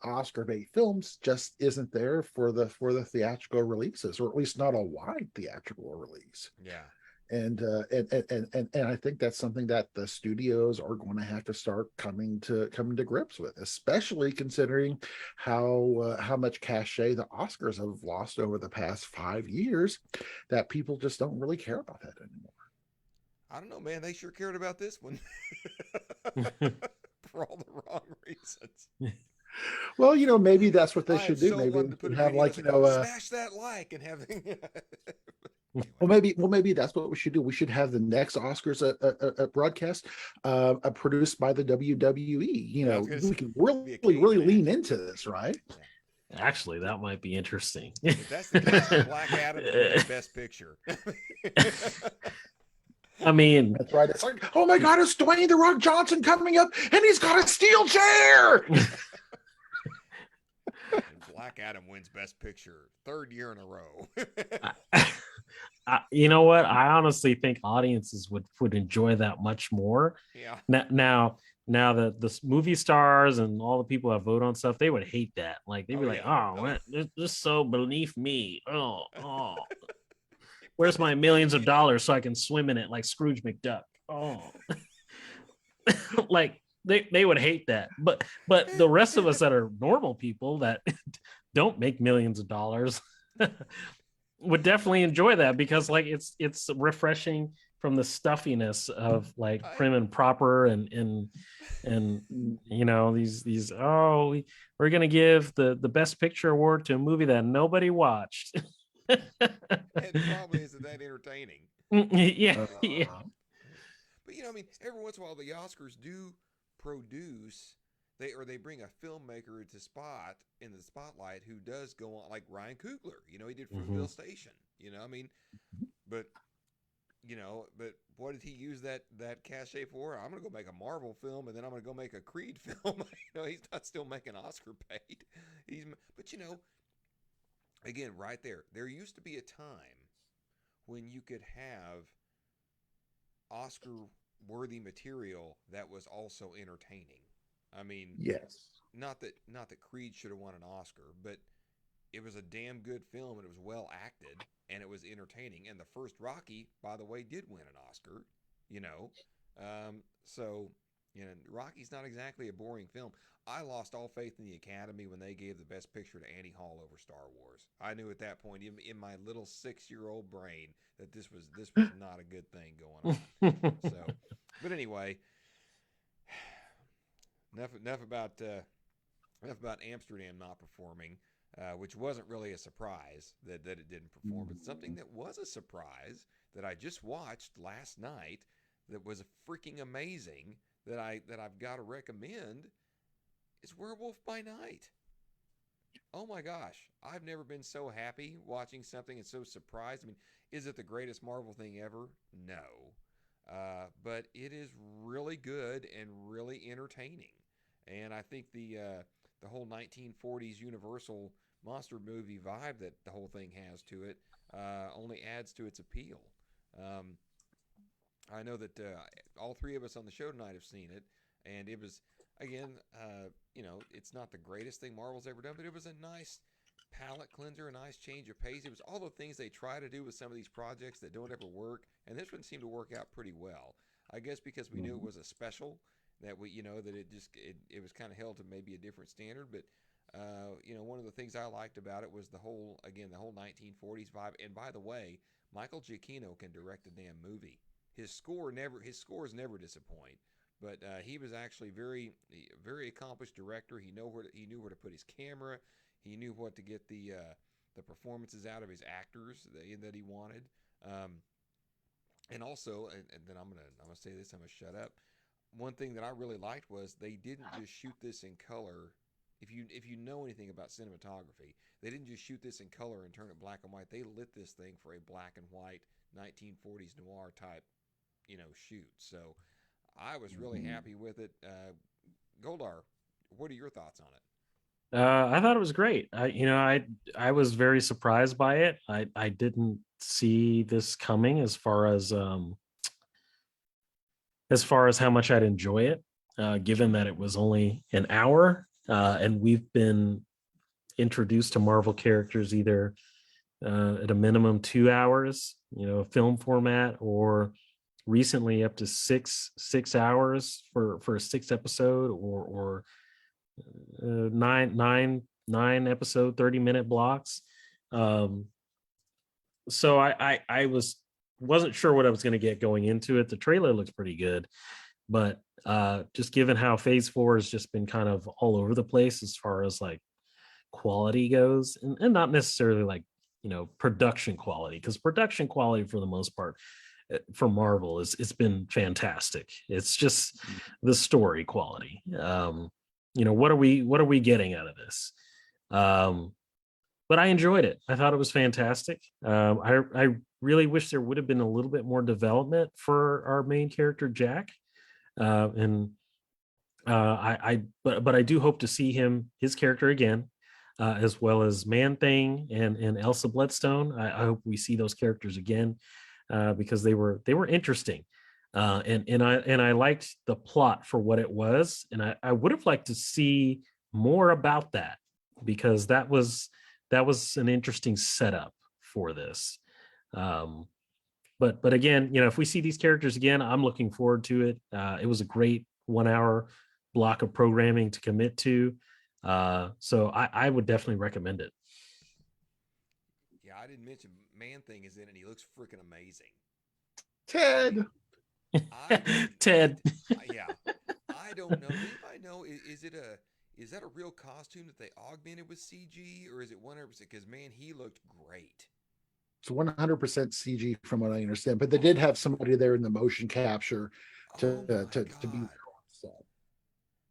Oscar bait films just isn't there for the theatrical releases, or at least not a wide theatrical release. Yeah. And I think that's something that the studios are going to have to start coming to grips with, especially considering how much cachet the Oscars have lost over the past 5 years, that people just don't really care about that anymore. I don't know, man. They sure cared about this one for all the wrong reasons. Well, maybe that's what they I should have do. so Maybe wanted they to put should a have video like, smash that like and have. Well, maybe that's what we should do. We should have the next Oscars a broadcast produced by the WWE. We can really lean into this, right? Yeah. Actually, that might be interesting. If that's the case, Black Adam is Best Picture. I mean, That's right. It's like, oh my God, it's Dwayne "The Rock" Johnson coming up, and he's got a steel chair. And Black Adam wins Best Picture 3rd year in a row. you know what? I honestly think audiences would enjoy that much more. Yeah. Now the movie stars and all the people that vote on stuff, they would hate that. Like, they'd be like, yeah. "Oh, this is so beneath me. Oh, where's my millions of dollars so I can swim in it like Scrooge McDuck?" Oh, like they would hate that. But the rest of us that are normal people that don't make millions of dollars would definitely enjoy that, because like it's refreshing from the stuffiness of like prim and proper and these we're gonna give the best picture award to a movie that nobody watched. And probably isn't that entertaining. Yeah. But I mean, every once in a while the Oscars do produce they bring a filmmaker to in the spotlight who does go on, like Ryan Coogler. He did Fruitvale Station. I mean, but what did he use that cachet for? I'm gonna go make a Marvel film, and then I'm gonna go make a Creed film. He's not still making Oscar paid. But again, right there used to be a time when you could have Oscar-worthy material that was also entertaining. I mean, Yes. not that Creed should have won an Oscar, but it was a damn good film, and it was well acted, and it was entertaining. And the first Rocky, by the way, did win an Oscar. So Rocky's not exactly a boring film. I lost all faith in the Academy when they gave the Best Picture to Annie Hall over Star Wars. I knew at that point, in my little 6-year-old brain, that this was not a good thing going on. So, but anyway. Enough about Amsterdam not performing, which wasn't really a surprise that it didn't perform. But something that was a surprise that I just watched last night that was freaking amazing that I've got to recommend is Werewolf by Night. Oh my gosh, I've never been so happy watching something and so surprised. I mean, is it the greatest Marvel thing ever? No. But it is really good and really entertaining. and I think the whole 1940s Universal monster movie vibe that the whole thing has to it only adds to its appeal. Um, I know that all three of us on the show tonight have seen it, and it was again, it's not the greatest thing Marvel's ever done, but it was a nice palate cleanser, a nice change of pace. It was all the things they try to do with some of these projects that don't ever work, and this one seemed to work out pretty well. I guess because we knew it was a special, that that it was kind of held to maybe a different standard, but. One of the things I liked about it was the whole 1940s vibe. And by the way, Michael Giacchino can direct a damn movie. His scores never disappoint. But he was actually very accomplished director. He knew where to put his camera. He knew what to get the performances out of his actors that he wanted. And also, and then I'm gonna say this. I'm gonna shut up. One thing that I really liked was they didn't just shoot this in color. If you know anything about cinematography, they didn't just shoot this in color and turn it black and white. They lit this thing for a black and white 1940s noir type, shoot. So I was really happy with it. Goldar, what are your thoughts on it? I thought it was great. I was very surprised by it. I didn't see this coming as far as how much I'd enjoy it, given that it was only an hour. And we've been introduced to Marvel characters either at a minimum 2 hours, film format, or recently up to six hours for a 6 episode, or nine episode 30-minute blocks. So I wasn't sure what I was going to get going into it. The trailer looks pretty good, but just given how phase 4 has just been kind of all over the place as far as like quality goes, and not necessarily like production quality, because production quality for the most part for Marvel it's been fantastic. It's just the story quality. What are we getting out of this? But I enjoyed it. I thought it was fantastic. I really wish there would have been a little bit more development for our main character Jack. But I do hope to see his character again, as well as Man Thing and Elsa Bloodstone. I hope we see those characters again, because they were interesting, and I liked the plot for what it was, and I would have liked to see more about that, because that was an interesting setup for this. But again, if we see these characters again, I'm looking forward to it. It was a great 1 hour block of programming to commit to. So I would definitely recommend it. Yeah, I didn't mention Man Thing is in it, and he looks freaking amazing. Ted. Ted. Yeah, I don't know. Does anybody know? Is that a real costume that they augmented with CG, or is it 100%? Because man, he looked great. It's 100% CG from what I understand, but they did have somebody there in the motion capture to be on set.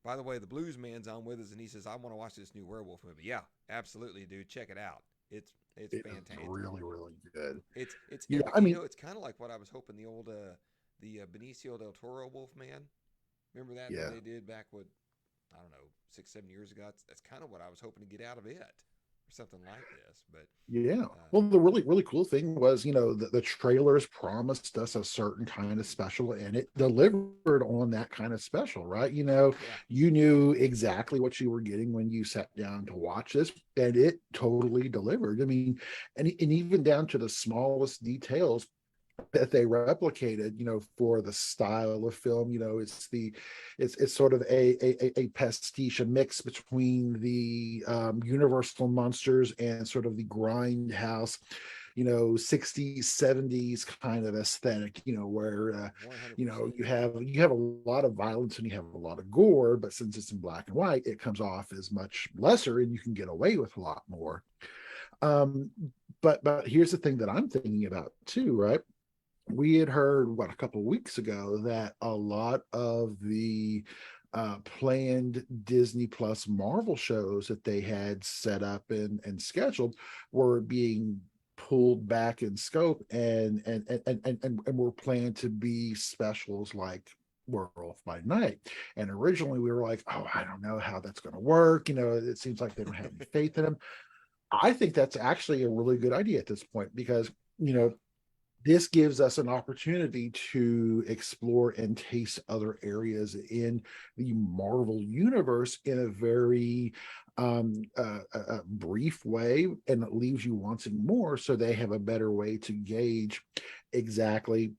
By the way, the Blues Man's on with us, and he says, "I want to watch this new werewolf movie." Yeah, absolutely, dude. Check it out. It's fantastic. Really, really good. It's it's kind of like what I was hoping the old the Benicio del Toro Wolfman. Remember that Yeah. they did back I don't know, 6-7 years ago. That's kind of what I was hoping to get out of it, or something like this. But Yeah. Well, the really, really cool thing was, the trailers promised us a certain kind of special, and it delivered on that kind of special, right? You knew exactly what you were getting when you sat down to watch this, and it totally delivered. I mean, and even down to the smallest details that they replicated, for the style of film. It's sort of a pastiche, a mix between the Universal monsters and sort of the grindhouse, 60s, 70s kind of aesthetic, where you have a lot of violence and you have a lot of gore, but since it's in black and white, it comes off as much lesser, and you can get away with a lot more. But here's the thing that I'm thinking about too, right? We had heard a couple of weeks ago that a lot of the planned Disney Plus Marvel shows that they had set up and scheduled were being pulled back in scope and were planned to be specials like Werewolf by Night. And originally we were like, oh, I don't know how that's going to work. It seems like they don't have any faith in him. I think that's actually a really good idea at this point because, this gives us an opportunity to explore and taste other areas in the Marvel universe in a very brief way, and it leaves you wanting more. So they have a better way to gauge exactly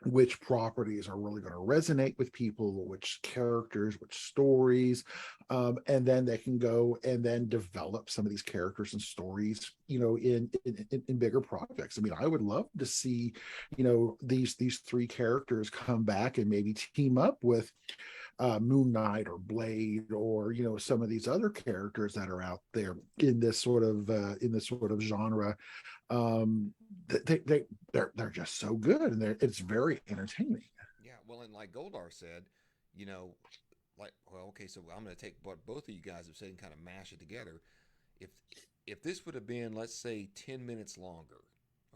which properties are really going to resonate with people, which characters, which stories, and then they can go and then develop some of these characters and stories, in bigger projects. I mean, I would love to see, these three characters come back and maybe team up with Moon Knight or Blade or some of these other characters that are out there in this sort of genre. They're just so good, and it's very entertaining. Yeah, well, and like Goldar said, okay, so I'm going to take what both of you guys have said and kind of mash it together. If if this would have been, let's say, 10 minutes longer,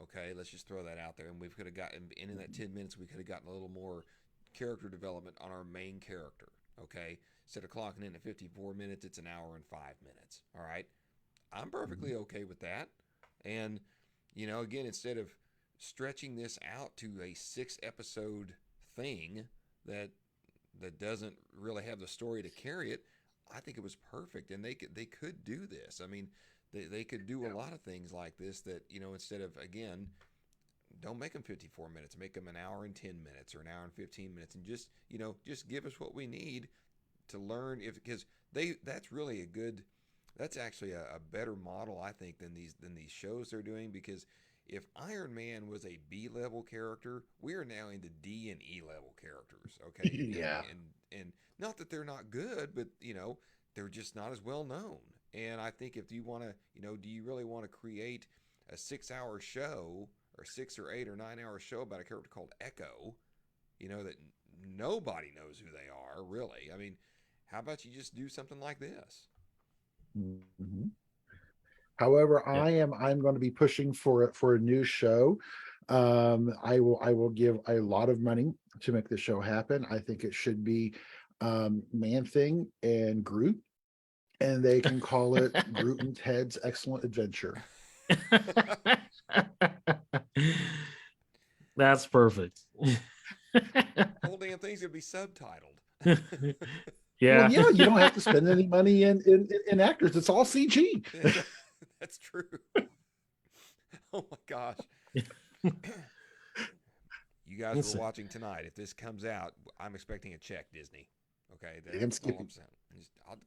okay, let's just throw that out there, and we could have gotten, and in that 10 minutes, we could have gotten a little more character development on our main character, okay? Instead of clocking in at 54 minutes, it's an hour and 5 minutes, all right? I'm perfectly okay with that. And, again, instead of stretching this out to a 6-episode thing that doesn't really have the story to carry it, I think it was perfect. And they could do this. I mean, they could do a lot of things like this that, instead of, again, don't make them 54 minutes, make them an hour and 10 minutes or an hour and 15 minutes, and just give us what we need to learn. Because that's really that's actually a better model, I think, than these shows they're doing. Because if Iron Man was a B-level character, we are now into D and E-level characters, okay? Yeah. And not that they're not good, but they're just not as well known. And I think if you want to, do you really want to create a 6-hour show or 6 or 8 or 9-hour show about a character called Echo, that nobody knows who they are, really? I mean, how about you just do something like this? Mm-hmm. However, Yeah. I'm going to be pushing for a new show. I will give a lot of money to make the show happen. I think it should be Man Thing and Groot, and they can call it Groot and Ted's Excellent Adventure. That's perfect. Whole damn thing's gonna be subtitled. Well, Yeah. yeah, you don't have to spend any money in actors. It's all CG. That's true. Oh my gosh. You guys Listen. were watching tonight. If this comes out, I'm expecting a check, Disney. Okay, Damn that's all Skippy. I'm saying.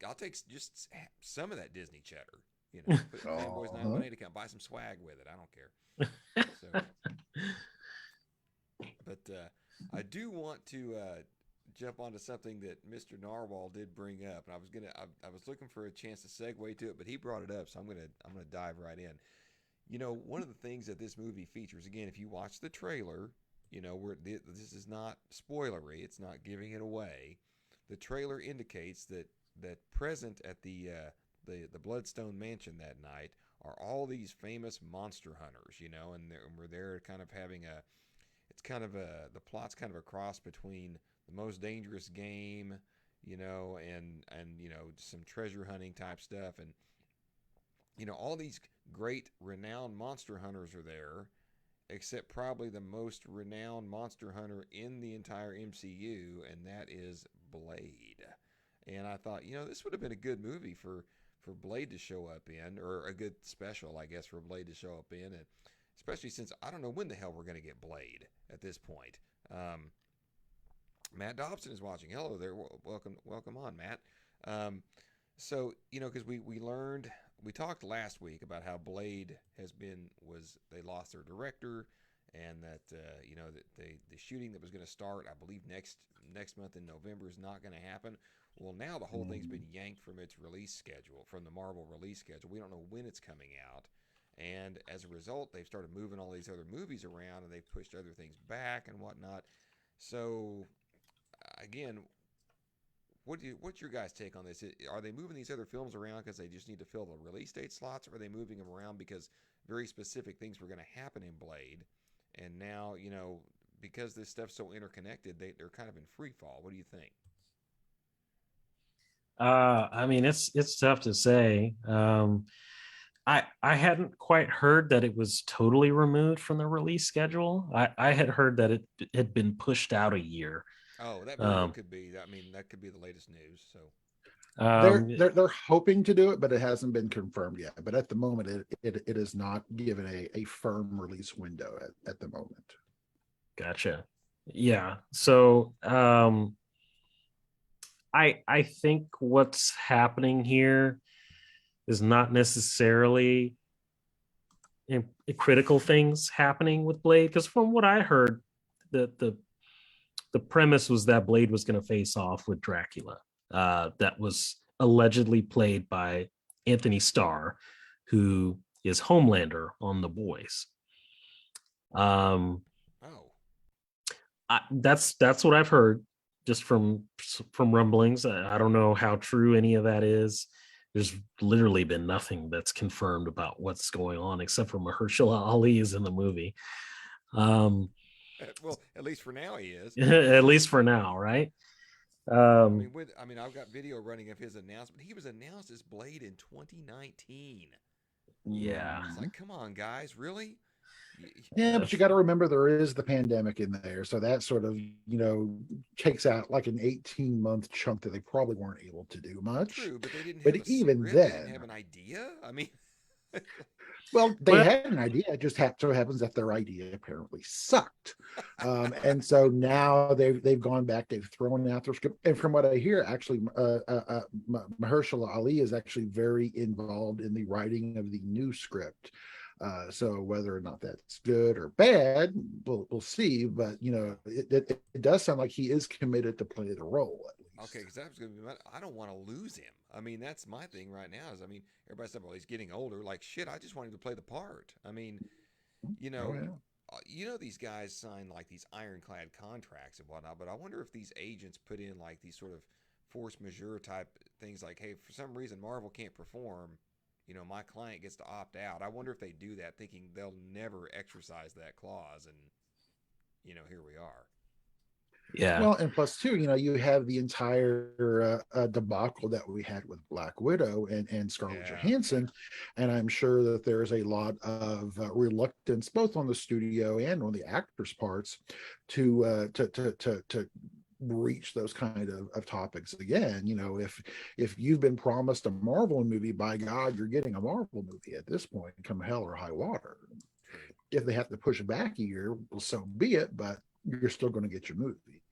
I'll take just some of that Disney cheddar. Put Fanboys918 account, buy some swag with it. I don't care. So, but I do want to jump onto something that Mr. Narwhal did bring up, and I was looking for a chance to segue to it, but he brought it up, so I'm gonna dive right in. One of the things that this movie features, again, if you watch the trailer, this is not spoilery, it's not giving it away. The trailer indicates that present at the Bloodstone Mansion that night are all these famous monster hunters, and we're there kind of having the plot's kind of a cross between the Most Dangerous Game, and some treasure hunting type stuff, and all these great renowned monster hunters are there, except probably the most renowned monster hunter in the entire MCU, and that is Blade. And I thought, this would have been a good movie for Blade to show up in, or a good special, I guess, for Blade to show up in, and especially since I don't know when the hell we're going to get Blade at this point. Matt Dobson is watching. Hello there. Welcome on, Matt. So, because we talked last week about how Blade they lost their director, and that, that the shooting that was going to start, I believe, next month in November is not going to happen. Well, now the whole thing's been yanked from its release schedule, from the Marvel release schedule. We don't know when it's coming out. And as a result, they've started moving all these other movies around, and they've pushed other things back and whatnot. So, again, what's your guys' take on this? Are they moving these other films around because they just need to fill the release date slots, or are they moving them around because very specific things were going to happen in Blade, and now, because this stuff's so interconnected, they're kind of in free fall. What do you think? I mean, it's tough to say. I hadn't quite heard that it was totally removed from the release schedule. I had heard that it had been pushed out a year. Oh, that very well could be. I mean, that could be the latest news. So They're hoping to do it, but it hasn't been confirmed yet. But at the moment, it is not given a firm release window at the moment. Gotcha. Yeah. So I think what's happening here is not necessarily critical things happening with Blade, because from what I heard, the premise was that Blade was going to face off with Dracula. That was allegedly played by Anthony Starr, who is Homelander on The Boys. That's what I've heard, just from rumblings. I don't know how true any of that is. There's literally been nothing that's confirmed about what's going on, except for Mahershala Ali is in the movie. well, at least for now he is. At least for now, right? I mean, I've got video running of his announcement. He was announced as Blade in 2019. Yeah. It's like, come on, guys, really? Yeah, but you got to remember there is the pandemic in there, so that sort of takes out like an 18-month chunk that they probably weren't able to do much. True, but they didn't. But have a even script, then, they didn't have an idea. I mean, well, they had an idea. It just so happens that their idea apparently sucked, and so now they've gone back. They've thrown out their script, and from what I hear, actually, Mahershala Ali is actually very involved in the writing of the new script. So whether or not that's good or bad, we'll see. But it does sound like he is committed to play the role at least. Okay, because that's going to be. I don't want to lose him. I mean, that's my thing right now. Is everybody's saying, well, he's getting older. Like shit, I just want him to play the part. I mean, these guys sign like these ironclad contracts and whatnot. But I wonder if these agents put in like these sort of force majeure type things, like, hey, for some reason Marvel can't perform. My client gets to opt out. I wonder if they do that, thinking they'll never exercise that clause, and here we are. Yeah. Well, and plus too, you have the entire debacle that we had with Black Widow and Scarlett Johansson, and I'm sure that there's a lot of reluctance, both on the studio and on the actors' parts, to reach those kind of topics again. If you've been promised a Marvel movie, by God, you're getting a Marvel movie at this point, come hell or high water. If they have to push it back a year, well, so be it, but you're still going to get your movie.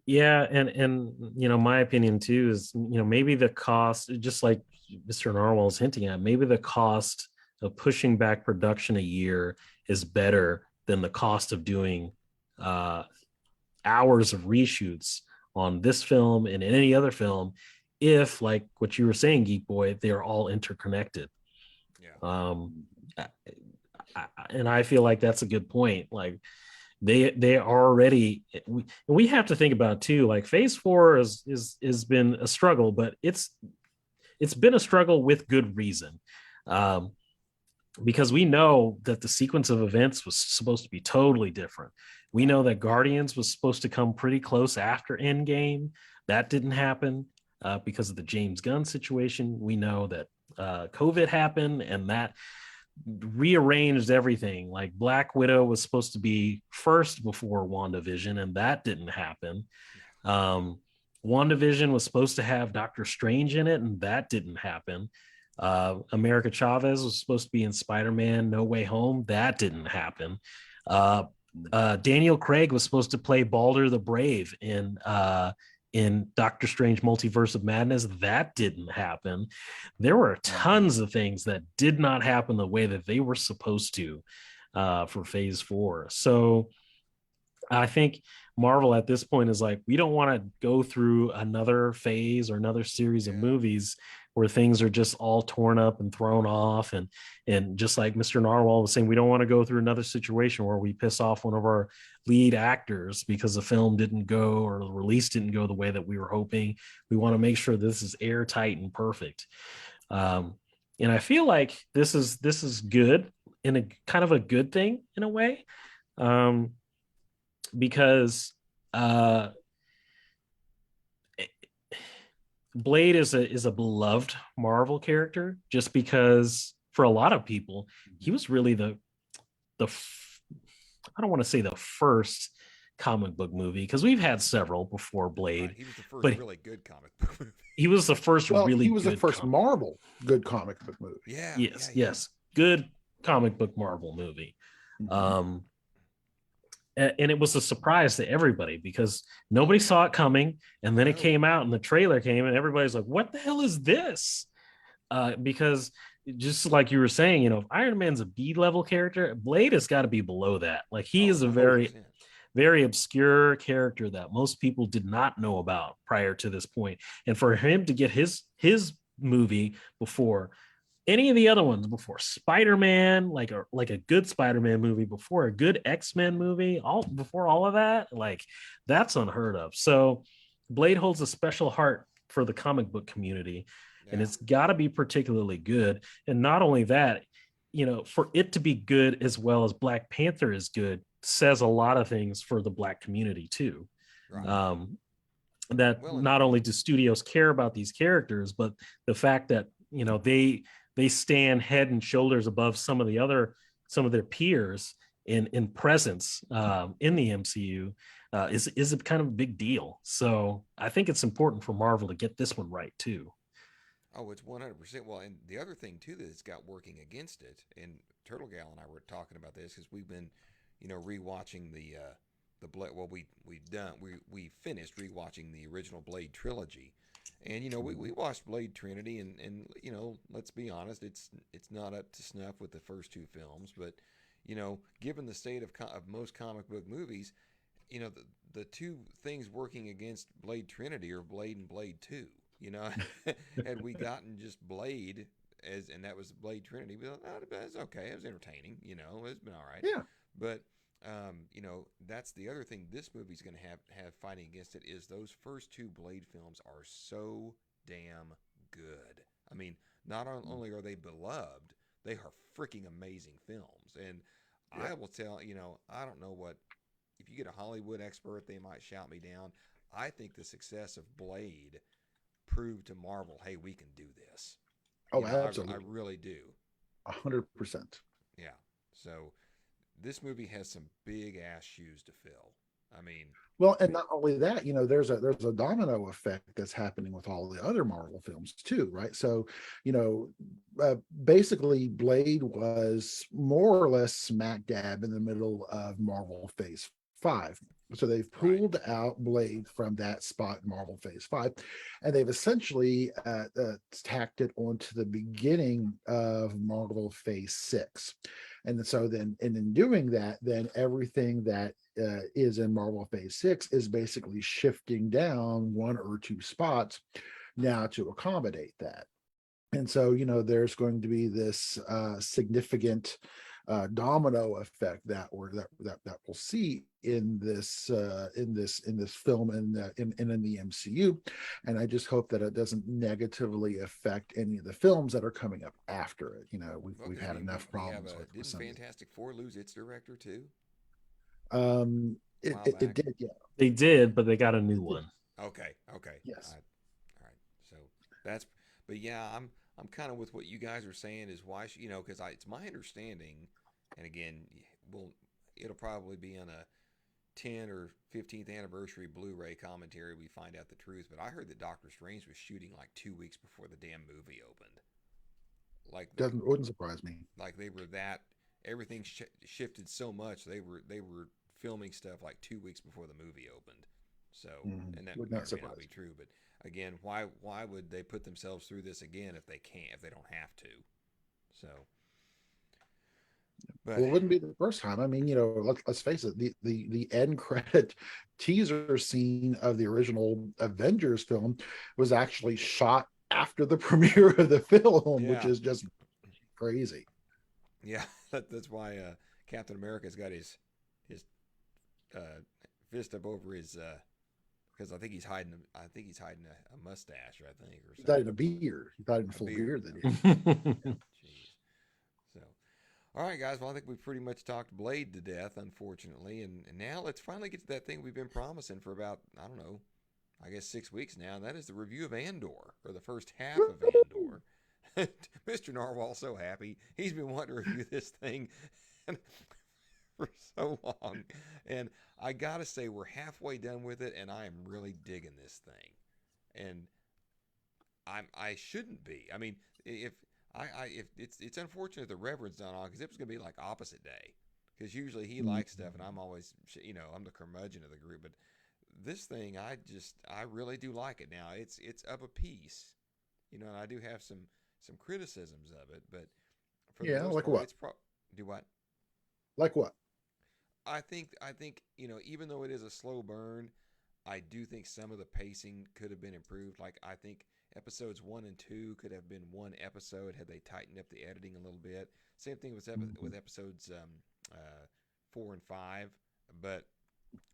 Yeah, and my opinion too is maybe the cost, just like Mr. Narwhal is hinting at, maybe the cost of pushing back production a year is better than the cost of doing hours of reshoots on this film and any other film, if, like what you were saying, Geek Boy, they're all interconnected. And I feel like that's a good point. Like they are already, we have to think about too, like phase 4 has been a struggle, but it's been a struggle with good reason. Because we know that the sequence of events was supposed to be totally different. We know that Guardians was supposed to come pretty close after Endgame. That didn't happen because of the James Gunn situation. We know that COVID happened, and that rearranged everything. Like Black Widow was supposed to be first before WandaVision, and that didn't happen. WandaVision was supposed to have Doctor Strange in it, and that didn't happen. America Chavez was supposed to be in Spider-Man No Way Home. That didn't happen. Daniel Craig was supposed to play Balder the Brave in Doctor Strange Multiverse of Madness. That didn't happen. There were tons of things that did not happen the way that they were supposed to for phase 4. So I think Marvel at this point is like, we don't want to go through another phase or another series of movies where things are just all torn up and thrown off. And just like Mr. Narwhal was saying, we don't want to go through another situation where we piss off one of our lead actors because the film didn't go, or the release didn't go the way that we were hoping. We want to make sure this is airtight and perfect. And I feel like this is good, in a kind of a good thing in a way, um, because uh, Blade is a beloved Marvel character, just because for a lot of people he was really the I don't want to say the first comic book movie, because we've had several before Right. Blade, He was the first but really good comic book movie. he was the first Well, really he was the good first Marvel good comic book movie. Yeah. yes, Yeah. yes, good comic book Marvel movie. Mhm. And it was a surprise to everybody because nobody saw it coming, and then it No. came out and the trailer came and everybody's like, what the hell is this? Because just like you were saying, you know, if Iron Man's a B-level character, Blade has got to be below that. Like, he is a very 100%. very obscure character that most people did not know about prior to this point. And for him to get his movie before any of the other ones, before Spider-Man, like a good Spider-Man movie, before a good X-Men movie, all before all of that, like, that's unheard of. So Blade holds a special heart for the comic book community, and Yeah. it's got to be particularly good. And not only that, you know, for it to be good as well as Black Panther is good says a lot of things for the Black community too. Right. That Well, and not only do studios care about these characters, but the fact that, you know, they stand head and shoulders above some of their peers in presence in the MCU is a kind of a big deal. So I think it's important for Marvel to get this one right too. oh, it's 100%. Well, and the other thing too that it's got working against it, and Turtle Gal and I were talking about this because we've been, you know, rewatching the Blade. Well, we finished rewatching the original Blade trilogy, and you know we watched Blade Trinity, and you know, let's be honest, it's not up to snuff with the first two films, but you know, given the state of most comic book movies, you know, the two things working against Blade Trinity are Blade and Blade 2. You know, had we gotten just Blade and that was Blade Trinity, we thought, oh, it's okay. It was entertaining. You know, it's been all right. Yeah. But you know, that's the other thing this movie's going to have fighting against it is those first two Blade films are so damn good. I mean, not only are they beloved, they are freaking amazing films. And Yeah. I will tell you know, I don't know what if you get a Hollywood expert, they might shout me down. I think the success of Blade proved to Marvel, hey, we can do this. Oh, You know, absolutely. I really do. 100%. Yeah. So this movie has some big ass shoes to fill. I mean, Well, and not only that, you know, there's a domino effect that's happening with all the other Marvel films too, right? So, you know, basically, Blade was more or less smack dab in the middle of Marvel Phase 5. So they've right. pulled out Blade from that spot in Marvel Phase 5, and they've essentially tacked it onto the beginning of Marvel Phase 6. And so then, and in doing that, then everything that is in Marvel Phase 6 is basically shifting down one or two spots now to accommodate that. And so, you know, there's going to be this significant domino effect that we'll see in this film and in the MCU, and I just hope that it doesn't negatively affect any of the films that are coming up after it. You know, Well, we've 'cause had enough problems with didn't some. Fantastic Four lose its director too? It, While it, it back? did, yeah. They did, but they got a new It did. one. Okay. Okay. Yes. All right. So that's, but yeah, I'm kind of with what you guys are saying is why, you know, because it's my understanding, and again, it'll probably be on a 10 or 15th anniversary Blu-ray commentary we find out the truth, but I heard that Doctor Strange was shooting like 2 weeks before the damn movie opened. Wouldn't surprise me. Like they were that everything shifted so much they were filming stuff like 2 weeks before the movie opened. So and that Would may not or may not surprise be me. true, but again, why would they put themselves through this again if they can't, if they don't have to? So but Well, it wouldn't be the first time. I mean, you know, let's face it, the end credit teaser scene of the original Avengers film was actually shot after the premiere of the film, which yeah, is just crazy. yeah, that's why Captain America's got his fist up over his because I think he's hiding a mustache, I think, or He died something. in a beard. He died in a A full beard. beard. That Okay. he Yeah. Jeez. So, All right, guys. Well, I think we've pretty much talked Blade to death, unfortunately, and now let's finally get to that thing we've been promising for about, I don't know, I guess 6 weeks now, and that is the review of Andor, or the first half of Andor. Mr. Narwhal's so happy. He's been wanting to review this thing for so long. And I gotta say, we're halfway done with it, and I am really digging this thing. And I shouldn't be. I mean, if it's unfortunate the Reverend's not on, because it was gonna be like opposite day. Because usually he likes stuff, and I'm always, I'm the curmudgeon of the group. But this thing, I really do like it. Now it's of a piece, and I do have some criticisms of it, but for the most like part, what? Do what? Like what? I think even though it is a slow burn, I do think some of the pacing could have been improved. Like I think episodes 1 and 2 could have been one episode had they tightened up the editing a little bit. Same thing with episodes 4 and 5, but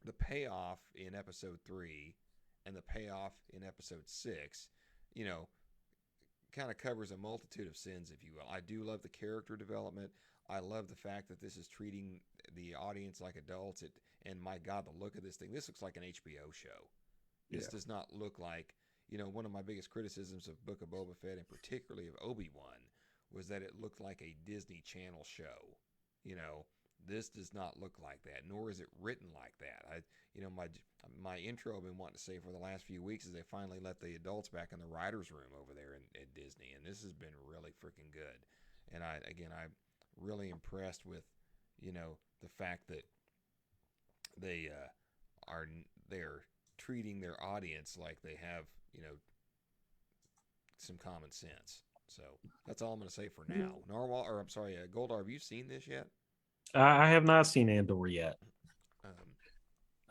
the payoff in episode 3 and the payoff in episode 6, kind of covers a multitude of sins, if you will. I do love the character development. I love the fact that this is treating the audience like adults. And my God, the look of this thing. This looks like an HBO show. This does not look like, one of my biggest criticisms of Book of Boba Fett, and particularly of Obi-Wan, was that it looked like a Disney Channel show. This does not look like that, nor is it written like that. My intro I've been wanting to say for the last few weeks is they finally let the adults back in the writers' room over there at Disney, and this has been really freaking good. And I'm really impressed with, the fact that they're treating their audience like they have, some common sense. So that's all I'm going to say for now. Narwhal, or I'm sorry, Goldar, have you seen this yet? I have not seen Andor yet.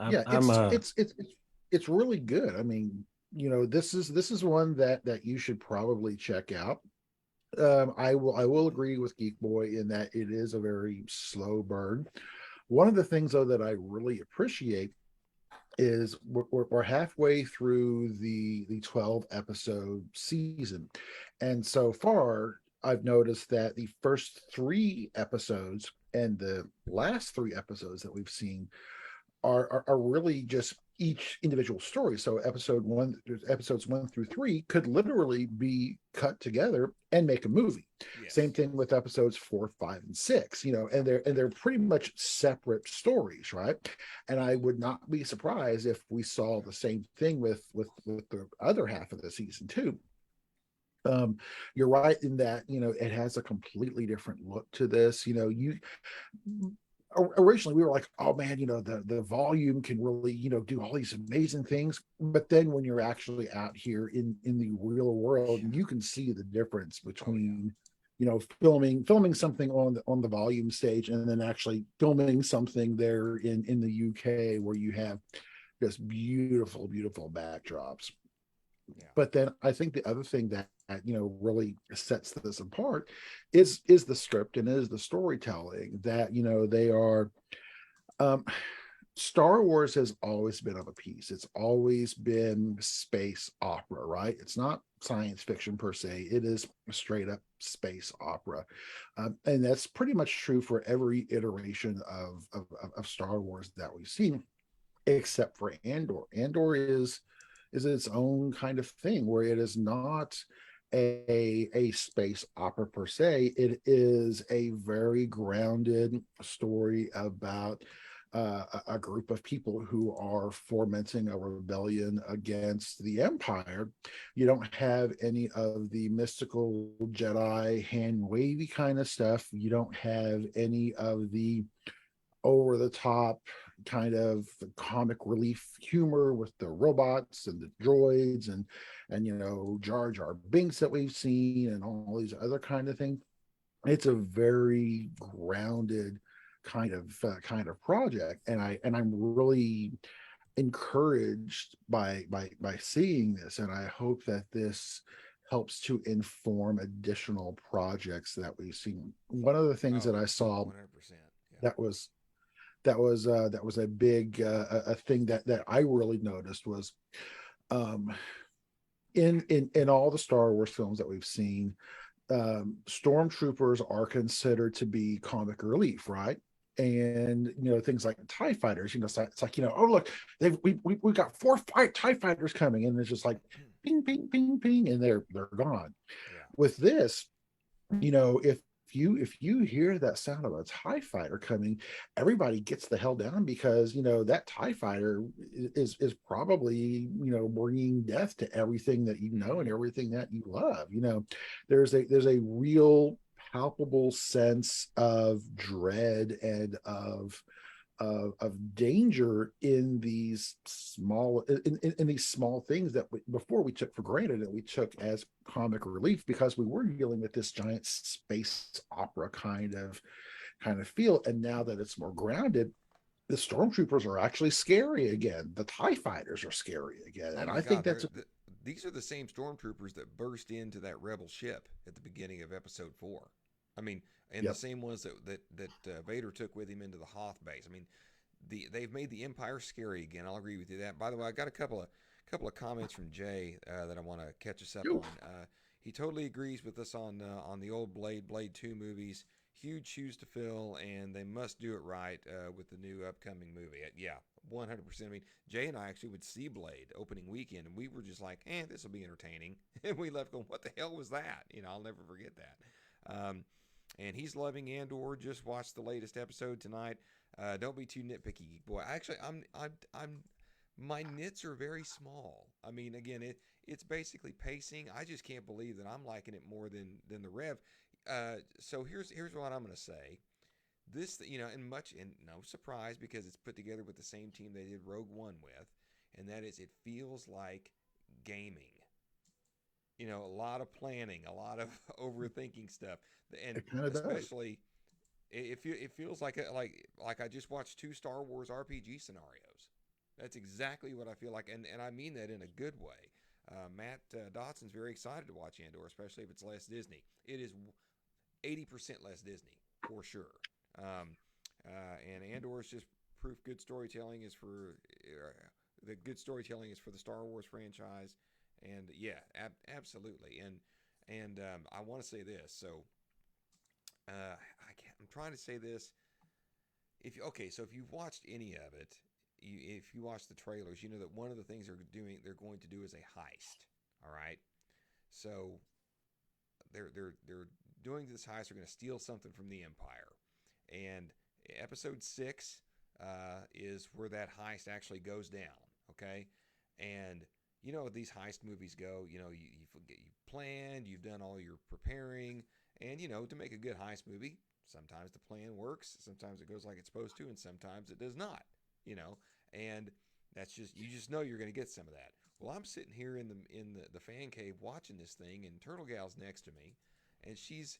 It's really good. I mean, this is one that you should probably check out. I will agree with Geek Boy in that it is a very slow burn. One of the things though that I really appreciate is we're halfway through the 12 episode season, and so far I've noticed that the first 3 episodes and the last 3 episodes that we've seen are really just each individual story. So episodes 1 through 3 could literally be cut together and make a movie. Yes. Same thing with episodes 4, 5, and 6. And they're pretty much separate stories, right? And I would not be surprised if we saw the same thing with the other half of the season too. You're right in that it has a completely different look to this. Originally we were like, oh man, the volume can really do all these amazing things, but then when you're actually out here in the real world, you can see the difference between filming something on the volume stage and then actually filming something there in the UK where you have just beautiful backdrops. Yeah. But then I think the other thing that really sets this apart is the script and is the storytelling that they are. Star Wars has always been of a piece. It's always been space opera, right? It's not science fiction per se. It is a straight up space opera, and that's pretty much true for every iteration of Star Wars that we've seen, except for Andor. Andor is its own kind of thing where it is not a space opera per se. It is a very grounded story about a group of people who are fomenting a rebellion against the Empire. You don't have any of the mystical Jedi hand wavy kind of stuff. You don't have any of the over the top kind of comic relief humor with the robots and the droids and Jar Jar Binks that we've seen and all these other kind of things. It's a very grounded kind of project, and I'm really encouraged by seeing this, and I hope that this helps to inform additional projects that we've seen. One of the things that I saw 100%, that was a big a thing that I really noticed was in all the Star Wars films that we've seen, stormtroopers are considered to be comic relief, right? And things like TIE fighters, it's like, oh look, we've got 4 TIE fighters coming, and it's just like ping, ping, ping, ping, and they're gone. Yeah. With this, if you hear that sound of a TIE fighter coming, everybody gets the hell down, because that TIE fighter is probably bringing death to everything that and everything that you love. There's a real palpable sense of dread and of danger in these small in these small things that before we took for granted, and we took as comic relief, because we were dealing with this giant space opera kind of feel. And now that it's more grounded, the stormtroopers are actually scary again. The TIE fighters are scary again. Oh And my I think God, that's these are the same stormtroopers that burst into that rebel ship at the beginning of Episode 4. I mean, and the yep. same ones that Vader took with him into the Hoth base. I mean, they've made the Empire scary again. I'll agree with you that. By the way, I got a couple of comments from Jay that I want to catch us up on. He totally agrees with us on the old Blade 2 movies. Huge shoes to fill, and they must do it right with the new upcoming movie. Yeah, 100%. I mean, Jay and I actually would see Blade opening weekend, and we were just like, this will be entertaining. And we left going, what the hell was that? I'll never forget that. And he's loving Andor. Just watched the latest episode tonight. Don't be too nitpicky, boy. Actually, I'm my nits are very small. I mean, again, it's basically pacing. I just can't believe that I'm liking it more than the Rev. So here's what I'm going to say. This, and no surprise, because it's put together with the same team they did Rogue One with, and that is, it feels like gaming. A lot of planning, a lot of overthinking stuff, and It kind of especially it feels like I just watched 2 Star Wars RPG scenarios. That's exactly what I feel like, and I mean that in a good way. Matt Dotson's very excited to watch Andor, especially if it's less Disney. It is 80% less Disney for sure. And Andor is just proof good storytelling is for the Star Wars franchise. And yeah, absolutely. And I want to say this. So I'm trying to say this. So if you've watched any of it, if you watch the trailers, you know that one of the things they're going to do is a heist. All right. So they're doing this heist. They're going to steal something from the Empire, and Episode 6 is where that heist actually goes down. Okay, and these heist movies go. You planned, you've done all your preparing, and to make a good heist movie, sometimes the plan works, sometimes it goes like it's supposed to, and sometimes it does not. And that's you just know you're going to get some of that. Well, I'm sitting here in the fan cave watching this thing, and Turtle Gal's next to me, and she's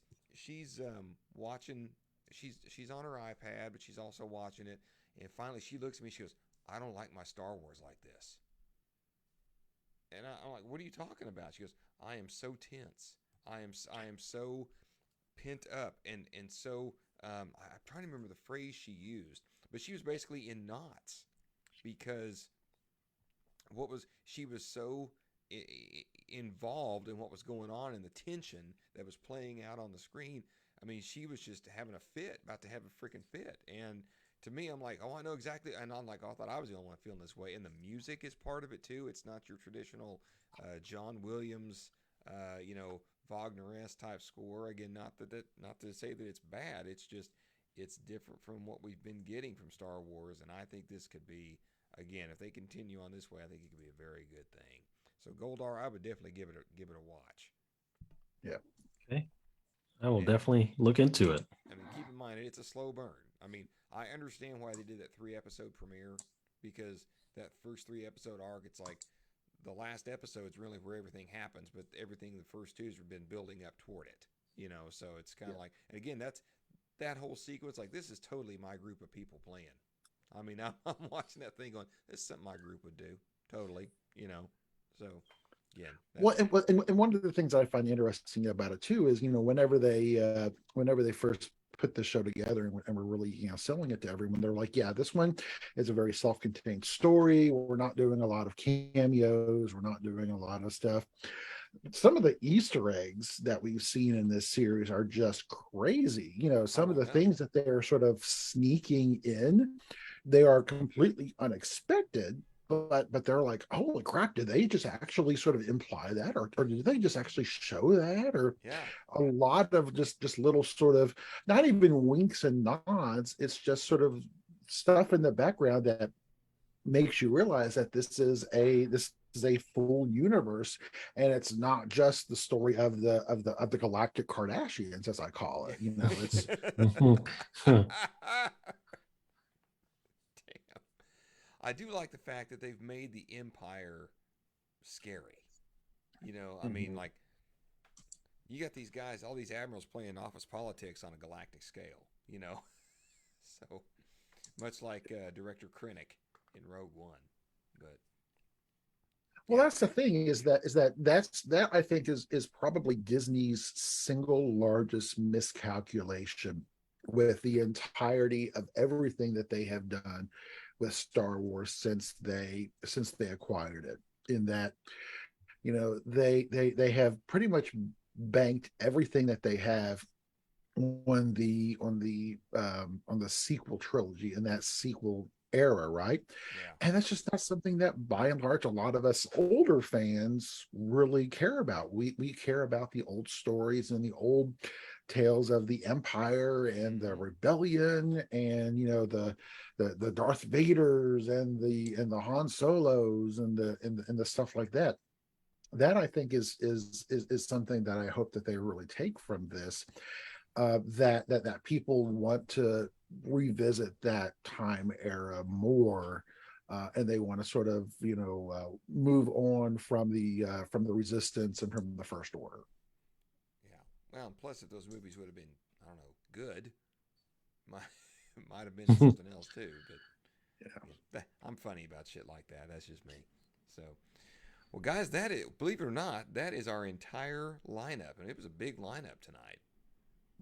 watching. She's on her iPad, but she's also watching it. And finally, she looks at me. She goes, "I don't like my Star Wars like this." And I'm like, "What are you talking about?" She goes, "I am so tense. I am so pent up, and so I'm trying to remember the phrase she used, but she was basically in knots because she was so involved in what was going on and the tension that was playing out on the screen. I mean, she was just having a fit, about to have a freaking fit. And to me, I'm like, I know exactly. And I'm like, I thought I was the only one feeling this way. And the music is part of it too. It's not your traditional John Williams, Wagner-esque type score. Again, not to say that it's bad. It's just it's different from what we've been getting from Star Wars. And I think this could be, again, if they continue on this way, I think it could be a very good thing. So Goldar, I would definitely give it a watch. Yeah. Okay. I will definitely look into it. I mean, keep in mind, it's a slow burn. I mean, I understand why they did that 3-episode premiere, because that first 3-episode arc, it's like the last episode is really where everything happens, but everything in the first 2 has been building up toward it, so it's kind of like, and again, that whole sequence, like, this is totally my group of people playing. I mean, I'm watching that thing going, this is something my group would do, totally, so yeah. Well, and one of the things I find interesting about it too is, whenever they first put the show together and we're really, selling it to everyone, they're like, yeah, this one is a very self-contained story. We're not doing a lot of cameos. We're not doing a lot of stuff. some of the Easter eggs that we've seen in this series are just crazy. Some Oh, of I the know. things that they're sort of sneaking in, they are completely unexpected. But they're like, holy crap, did they just actually sort of imply that, or did they just actually show that, or Yeah. a lot of just little sort of, not even winks and nods. It's just sort of stuff in the background that makes you realize that this is a full universe, and it's not just the story of the galactic Kardashians, as I call it. It's Damn. I do like the fact that they've made the Empire scary. I mean, like, you got these guys, all these admirals playing office politics on a galactic scale, you know? So much like Director Krennic in Rogue One. But well, yeah, that's the thing, that I think is probably Disney's single largest miscalculation with the entirety of everything that they have done with Star Wars since they acquired it. In that, they have pretty much banked everything that they have on the sequel trilogy and that sequel era, right? yeah. And that's just not something that, by and large, a lot of us older fans really care about. We care about the old stories and the old tales of the Empire and the Mm-hmm. Rebellion, and the Darth Vaders and the Han Solos and the stuff like that. That, I think, is something that I hope that they really take from this, that people want to revisit that time era more, and they want to sort of move on from the Resistance and from the First Order. Yeah. Well, plus, if those movies would have been, I don't know, good, might might have been something else too. But I'm funny about shit like that. That's just me. So, well, guys, believe it or not, that is our entire lineup, and it was a big lineup tonight.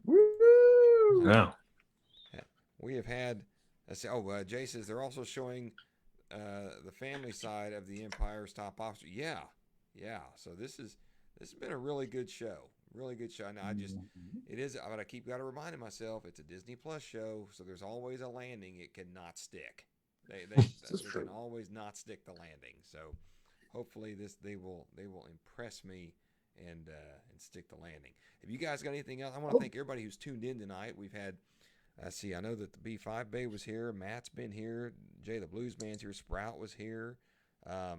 Woo! Yeah. We have had. Let's see, Jay says they're also showing the family side of the Empire's top officer. Yeah, yeah. So this has been a really good show. Really good show. Now it is, but I keep got to reminding myself it's a Disney Plus show, so there's always a landing it cannot stick. This is They true. can always not stick the landing. So hopefully they will impress me and stick the landing. Have you guys got anything else? I want to thank everybody who's tuned in tonight. We've had see, I know that the B5 Bay was here. Matt's been here. Jay the Blues Man's here. Sprout was here. Oh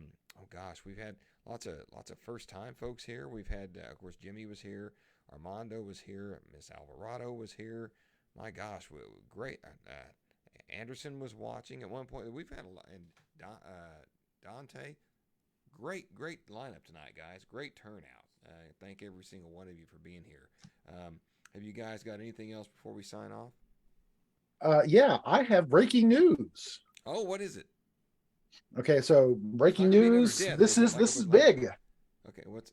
gosh, we've had lots of first time folks here. We've had, of course, Jimmy was here. Armando was here. Miss Alvarado was here. My gosh, great. Anderson was watching at one point. We've had a lot. And Dante, great lineup tonight, guys. Great turnout. Thank every single one of you for being here. Have you guys got anything else before we sign off? Yeah, I have breaking news. Oh, what is it? Okay, so It's not breaking gonna be another news. death, This is it? is Like this it is was last big. week? Okay, what's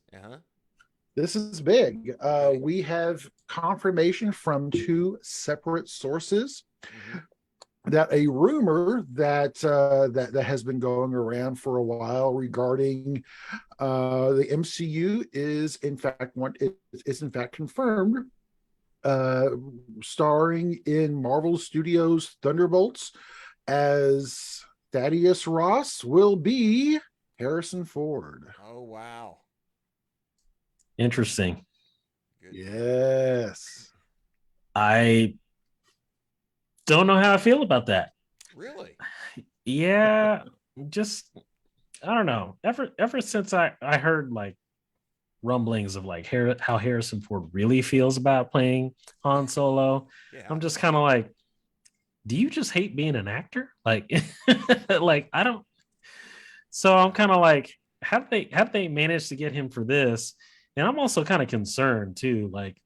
This is big. Okay. We have confirmation from two separate sources Mm-hmm. that a rumor that has been going around for a while regarding the MCU is in fact confirmed. Starring in Marvel Studios Thunderbolts as Thaddeus Ross will be Harrison Ford. Oh wow. Interesting. Good. Yes. I don't know how I feel about that. Really? Yeah, just I don't know. Ever since I heard like rumblings of like how Harrison Ford really feels about playing Han Solo, Yeah. I'm just kind of like, do you just hate being an actor? Like, like I don't. So I'm kind of like, have they managed to get him for this? And I'm also kind of concerned too. Like,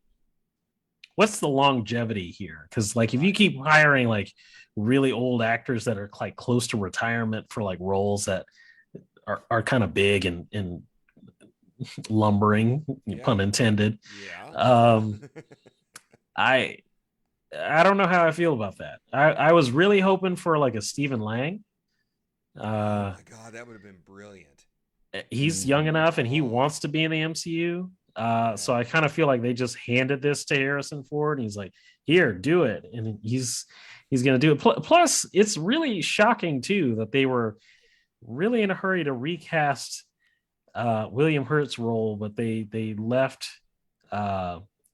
what's the longevity here? Because like, if you keep hiring like really old actors that are like close to retirement for like roles that are kind of big and lumbering, Yeah. pun intended. Yeah. I I don't know how I feel about that. I was really hoping for like a Stephen Lang. Oh my god, that would have been brilliant. he's young enough and he Oh. wants to be in the MCU. So I kind of feel like they just handed this to Harrison Ford, and he's like, "Here, do it," and he's going to do it. Plus, it's really shocking too that they were really in a hurry to recast William Hurt's role, but they left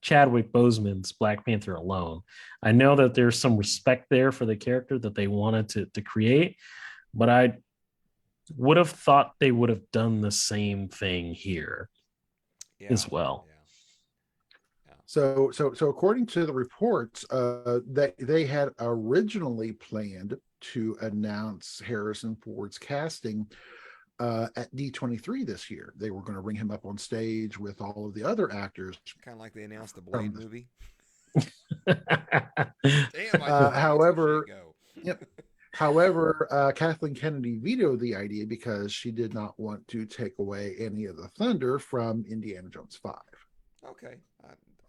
Chadwick Boseman's Black Panther alone. I know that there's some respect there for the character that they wanted to create, but I would have thought they would have done the same thing here as well. Yeah. So according to the reports, they had originally planned to announce Harrison Ford's casting at D23 this year. They were going to bring him up on stage with all of the other actors. Kind of like they announced the Blade movie. Damn, however, Kathleen Kennedy vetoed the idea because she did not want to take away any of the thunder from Indiana Jones 5. Okay,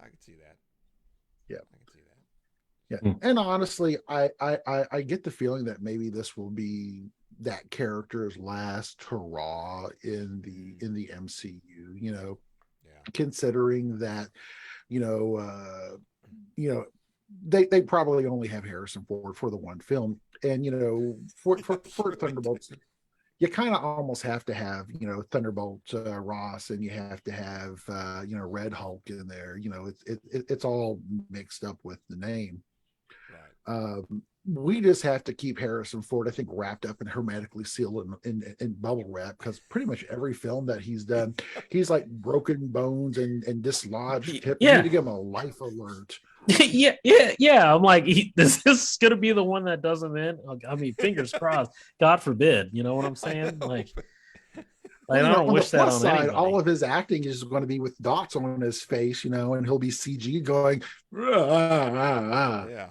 I can see that. Yeah, I can see that. Yeah, and honestly, I get the feeling that maybe this will be that character's last hurrah in the MCU. You know, considering that, they probably only have Harrison Ford for the one film, and for Thunderbolts, you kind of almost have to have Thunderbolt Ross, and you have to have Red Hulk in there. It's all mixed up with the name. Right. We just have to keep Harrison Ford, I think, wrapped up and hermetically sealed in bubble wrap, because pretty much every film that he's done, he's like broken bones and dislodged hip. You need to give him a life alert. yeah. I'm like, this is going to be the one that doesn't end. I mean, fingers crossed. God forbid. You know what I'm saying? Like I don't wish that on anybody. All of his acting is going to be with dots on his face, and he'll be CG going. Yeah.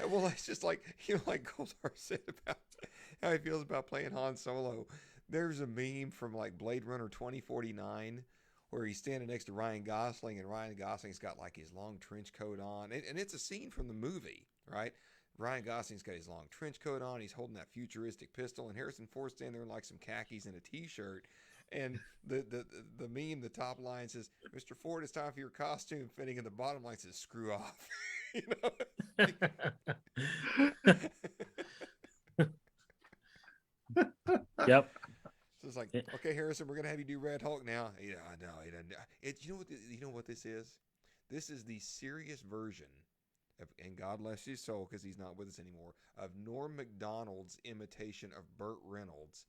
Well, it's just like like Goldar said about how he feels about playing Han Solo. There's a meme from like Blade Runner 2049 where he's standing next to Ryan Gosling, and Ryan Gosling's got like his long trench coat on, and it's a scene from the movie, right? Ryan Gosling's got his long trench coat on. He's holding that futuristic pistol, and Harrison Ford's standing there in like some khakis and a t-shirt. And the meme, the top line says, "Mr. Ford, it's time for your costume fitting," and the bottom line says, "Screw off." Yep. So it's like, okay, Harrison, we're gonna have you do Red Hulk now. Yeah, I know. You know what this is? This is the serious version of, and God bless his soul because he's not with us anymore, of Norm Macdonald's imitation of Burt Reynolds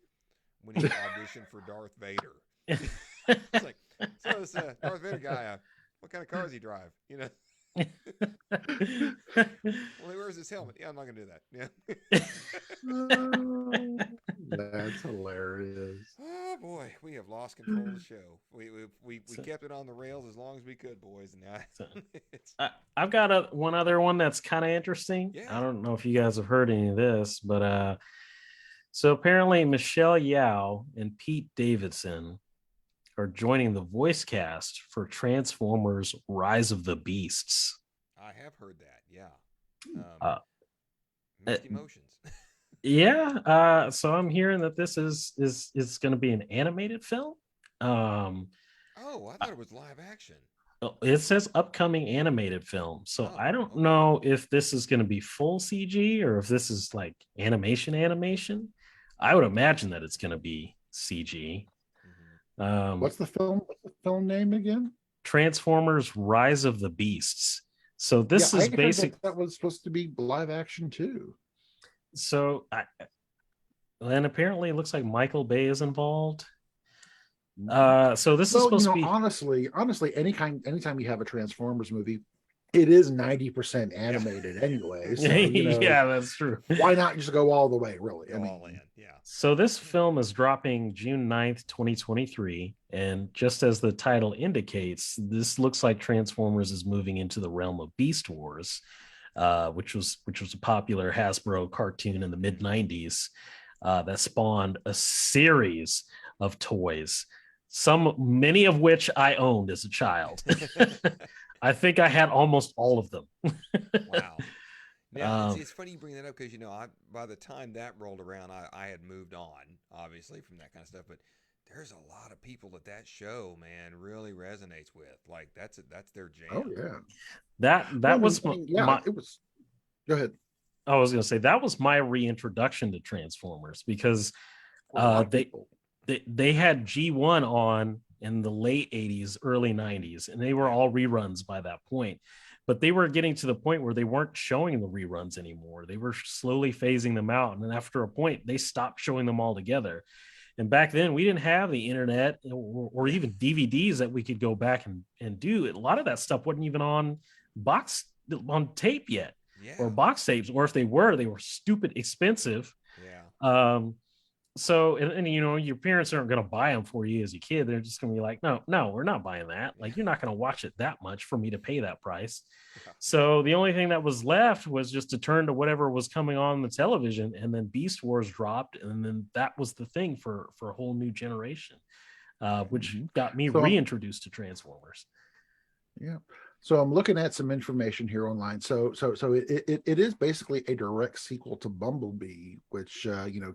when he auditioned for Darth Vader. It's like, so this Darth Vader guy, what kind of car does he drive? Well, he wears his helmet. Yeah, I'm not gonna do that. Yeah. That's hilarious. Oh boy, we have lost control of the show. We kept it on the rails as long as we could, boys. And now I've got one other one that's kind of interesting. Yeah. I don't know if you guys have heard any of this, but so apparently Michelle Yeoh and Pete Davidson are joining the voice cast for Transformers: Rise of the Beasts. I have heard that. Yeah. Mixed emotions. Yeah. So I'm hearing that this is going to be an animated film. Oh, I thought it was live action. It says upcoming animated film. So I don't know if this is going to be full CG or if this is like animation. I would imagine that it's going to be CG. Mm-hmm. What's the film name again? Transformers: Rise of the Beasts. So this is basically that was supposed to be live action too. So, and apparently it looks like Michael Bay is involved. So this is supposed to be honestly, anytime you have a Transformers movie, it is 90% animated anyway. So, yeah, that's true. Why not just go all the way, really? All in, yeah. So this film is dropping June 9th, 2023. And just as the title indicates, this looks like Transformers is moving into the realm of Beast Wars, which was a popular Hasbro cartoon in the mid-90s that spawned a series of toys, many of which I owned as a child. I think I had almost all of them. Wow. Now, it's funny you bring that up because, by the time that rolled around, I had moved on, obviously, from that kind of stuff. But there's a lot of people that show, man, really resonates with. Like that's their Oh jam. yeah. That Well, that was yeah, my it was. Go ahead. I was going to say that was my reintroduction to Transformers because For a lot of they people. they had G1 on in the late 80s, early 90s, and they were all reruns by that point. But they were getting to the point where they weren't showing the reruns anymore. They were slowly phasing them out. And then after a point, they stopped showing them all together. And back then, we didn't have the internet or even DVDs that we could go back and do. A lot of that stuff wasn't even on tape yet, Yeah. or box tapes, or if they were stupid expensive. Yeah. So and you know, your parents aren't going to buy them for you as a kid. They're just going to be like, no, we're not buying that. Like, you're not going to watch it that much for me to pay that price. Yeah. So the only thing that was left was just to turn to whatever was coming on the television, and then Beast Wars dropped, and then that was the thing for a whole new generation, which got me So, reintroduced to Transformers. yeah. So I'm looking at some information here online. So it is basically a direct sequel to Bumblebee, which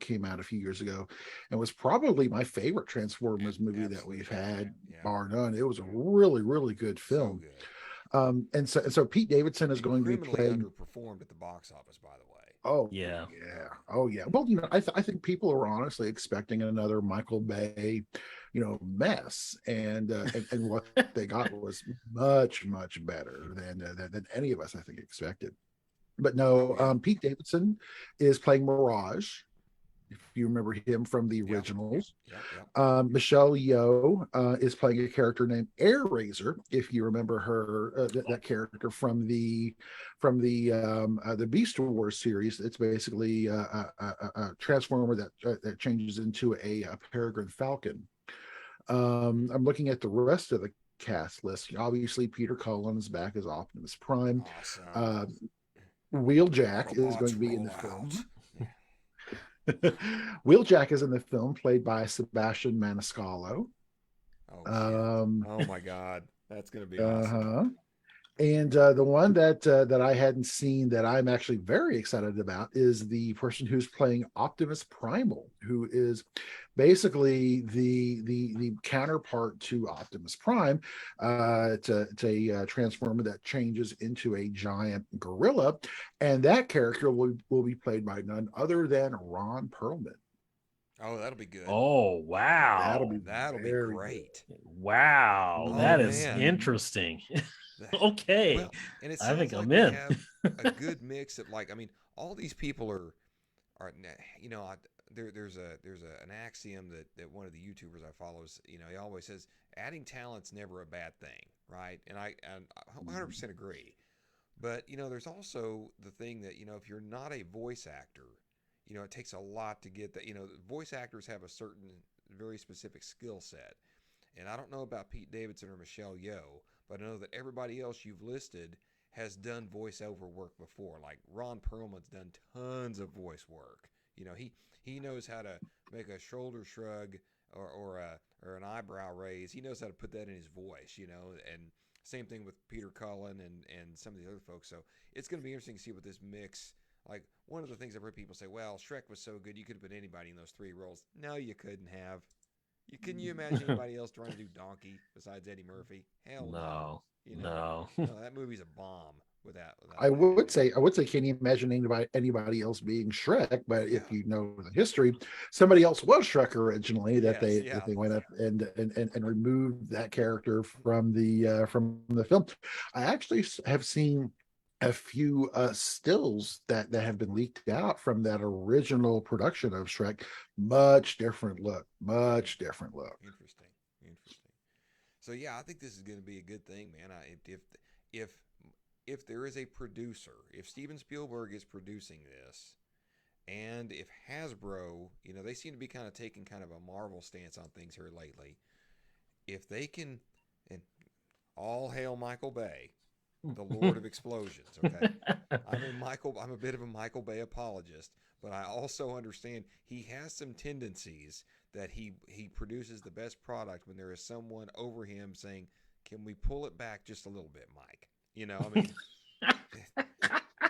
came out a few years ago, and was probably my favorite Transformers movie that we've had, bar none. It was a really, really good film. So good. And so Pete Davidson is And going to be criminally playing. underperformed at the box office, by the way. Oh Yeah. yeah, oh yeah. Well, I think people are honestly expecting another Michael Bay, mess, and what they got was much better than any of us, I think, expected. But no, Pete Davidson is playing Mirage. If you remember him from the originals. Yep. Michelle Yeoh is playing a character named Air Razor. If you remember her, that character from the Beast Wars series, it's basically a transformer that changes into a peregrine falcon. I'm looking at the rest of the cast list. Obviously, Peter Cullen is back as Optimus Prime. Awesome. Wheeljack is going to be in the film. Wheeljack is in the film, played by Sebastian Maniscalco. Oh my God, that's going to be awesome. And the one that I hadn't seen that I'm actually very excited about is the person who's playing Optimus Primal, who is basically the counterpart to Optimus Prime. It's a transformer that changes into a giant gorilla, and that character will be played by none other than Ron Perlman. Oh, that'll be good. Oh wow, that'll be great. Wow, that is interesting. Okay, well, and it I sounds think like I'm we in. have a good mix of, like, I mean, all these people are there's an axiom that one of the YouTubers I follow is, he always says adding talent's never a bad thing, right? And I 100% agree. But there's also the thing that if you're not a voice actor, it takes a lot to get that. Voice actors have a certain very specific skill set, and I don't know about Pete Davidson or Michelle Yeoh, but I know that everybody else you've listed has done voiceover work before. Like Ron Perlman's done tons of voice work. He knows how to make a shoulder shrug or an eyebrow raise. He knows how to put that in his voice. And same thing with Peter Cullen and some of the other folks. So it's going to be interesting to see what this mix. Like, one of the things I've heard people say, well, Shrek was so good you could have put anybody in those three roles. No, you couldn't have. Can you imagine anybody else trying to do Donkey besides Eddie Murphy? Hell no. No. No, that movie's a bomb without I would say, can you imagine anybody else being Shrek? But if you know the history, somebody else was Shrek originally. That they went up and removed that character from the film. I actually have seen a few stills that have been leaked out from that original production of Shrek. Much different look. Interesting. So yeah, I think this is going to be a good thing, man. If there is a producer, if Steven Spielberg is producing this, and if Hasbro, they seem to be kind of taking kind of a Marvel stance on things here lately. If they can, and all hail Michael Bay, the Lord of Explosions. Okay, I'm a bit of a Michael Bay apologist, but I also understand he has some tendencies that he produces the best product when there is someone over him saying, "Can we pull it back just a little bit, Mike?" I mean,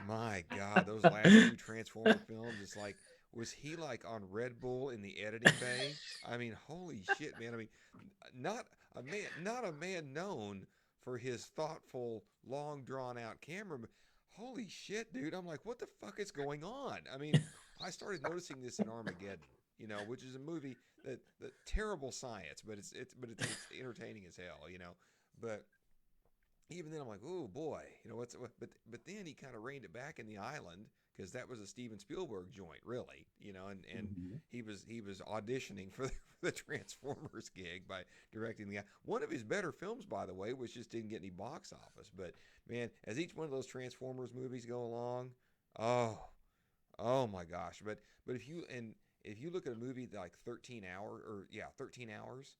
my God, those last two Transformer films, it's like was he like on Red Bull in the editing bay? I mean, holy shit, man. I mean, not a man known for his thoughtful, long drawn out camera. Holy shit, dude. I'm like, what the fuck is going on? I mean, I started noticing this in Armageddon, which is a movie that terrible science, but it's entertaining as hell, But even then I'm like, oh boy, but then he kind of reined it back in The Island, because that was a Steven Spielberg joint, really, and he was auditioning for the Transformers gig by directing one of his better films, by the way, which just didn't get any box office. But man, as each one of those Transformers movies go along, oh my gosh. But if you look at a movie like 13 hours,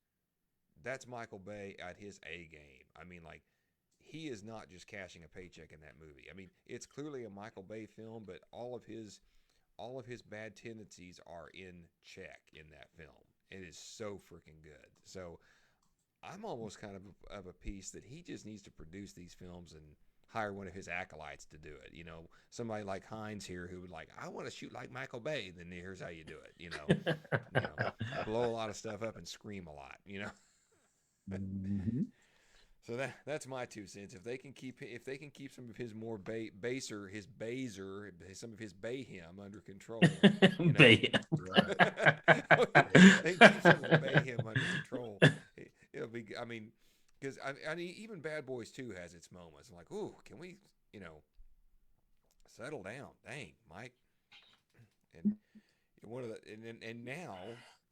that's Michael Bay at his A game. I mean, like, he is not just cashing a paycheck in that movie. I mean, it's clearly a Michael Bay film, but all of his bad tendencies are in check in that film. It is so freaking good. So I'm almost kind of a piece that he just needs to produce these films and hire one of his acolytes to do it. Somebody like Hines here who would like, I want to shoot like Michael Bay. Then here's how you do it. Blow a lot of stuff up and scream a lot. So that's my 2 cents. If they can keep some of his more baser, some of his bayhem under control. Bayhem. They keep some of the bayhem under control. It'll be. I mean, because I mean, even Bad Boys 2 has its moments. I'm like, ooh, can we, settle down? Dang, Mike. And and now,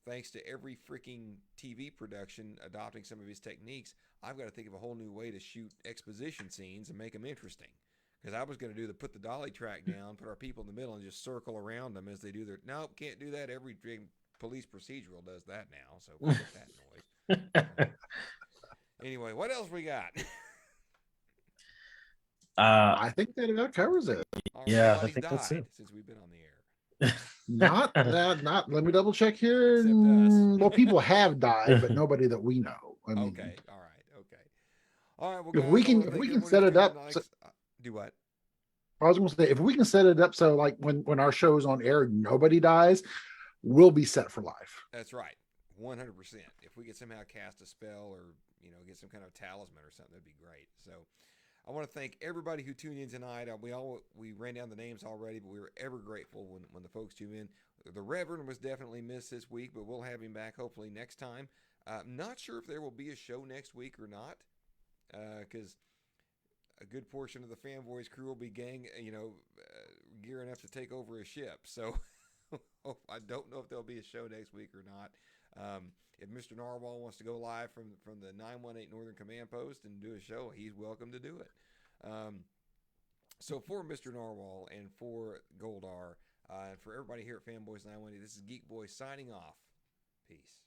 thanks to every freaking TV production adopting some of his techniques, I've got to think of a whole new way to shoot exposition scenes and make them interesting. Because I was going to put the dolly track down, put our people in the middle, and just circle around them as they do their. Nope, can't do that. Every police procedural does that now, so forget that noise. Anyway, what else we got? I think that about covers it. Yeah, I think that's it. Since we've been on the air. Not let me double check here. Except us. Well, people have died, but nobody that we know. I mean, Okay, all right. Well, if guys, we I can wanna thank set everybody it for up, tuning in. so, Do what? I was going to say, if we can set it up so like when our show's on air, nobody dies, we'll be set for life. That's right, 100%. If we could somehow cast a spell or get some kind of talisman or something, that'd be great. So, I want to thank everybody who tuned in tonight. We ran down the names already, but we were ever grateful when the folks tune in. The Reverend was definitely missed this week, but we'll have him back hopefully next time. Not sure if there will be a show next week or not, because a good portion of the Fanboys crew will be gearing up to take over a ship. So I don't know if there'll be a show next week or not. If Mr. Narwhal wants to go live from the 918 Northern Command Post and do a show, he's welcome to do it. So for Mr. Narwhal and for Goldar, and for everybody here at Fanboys918, this is Geek Boy signing off. Peace.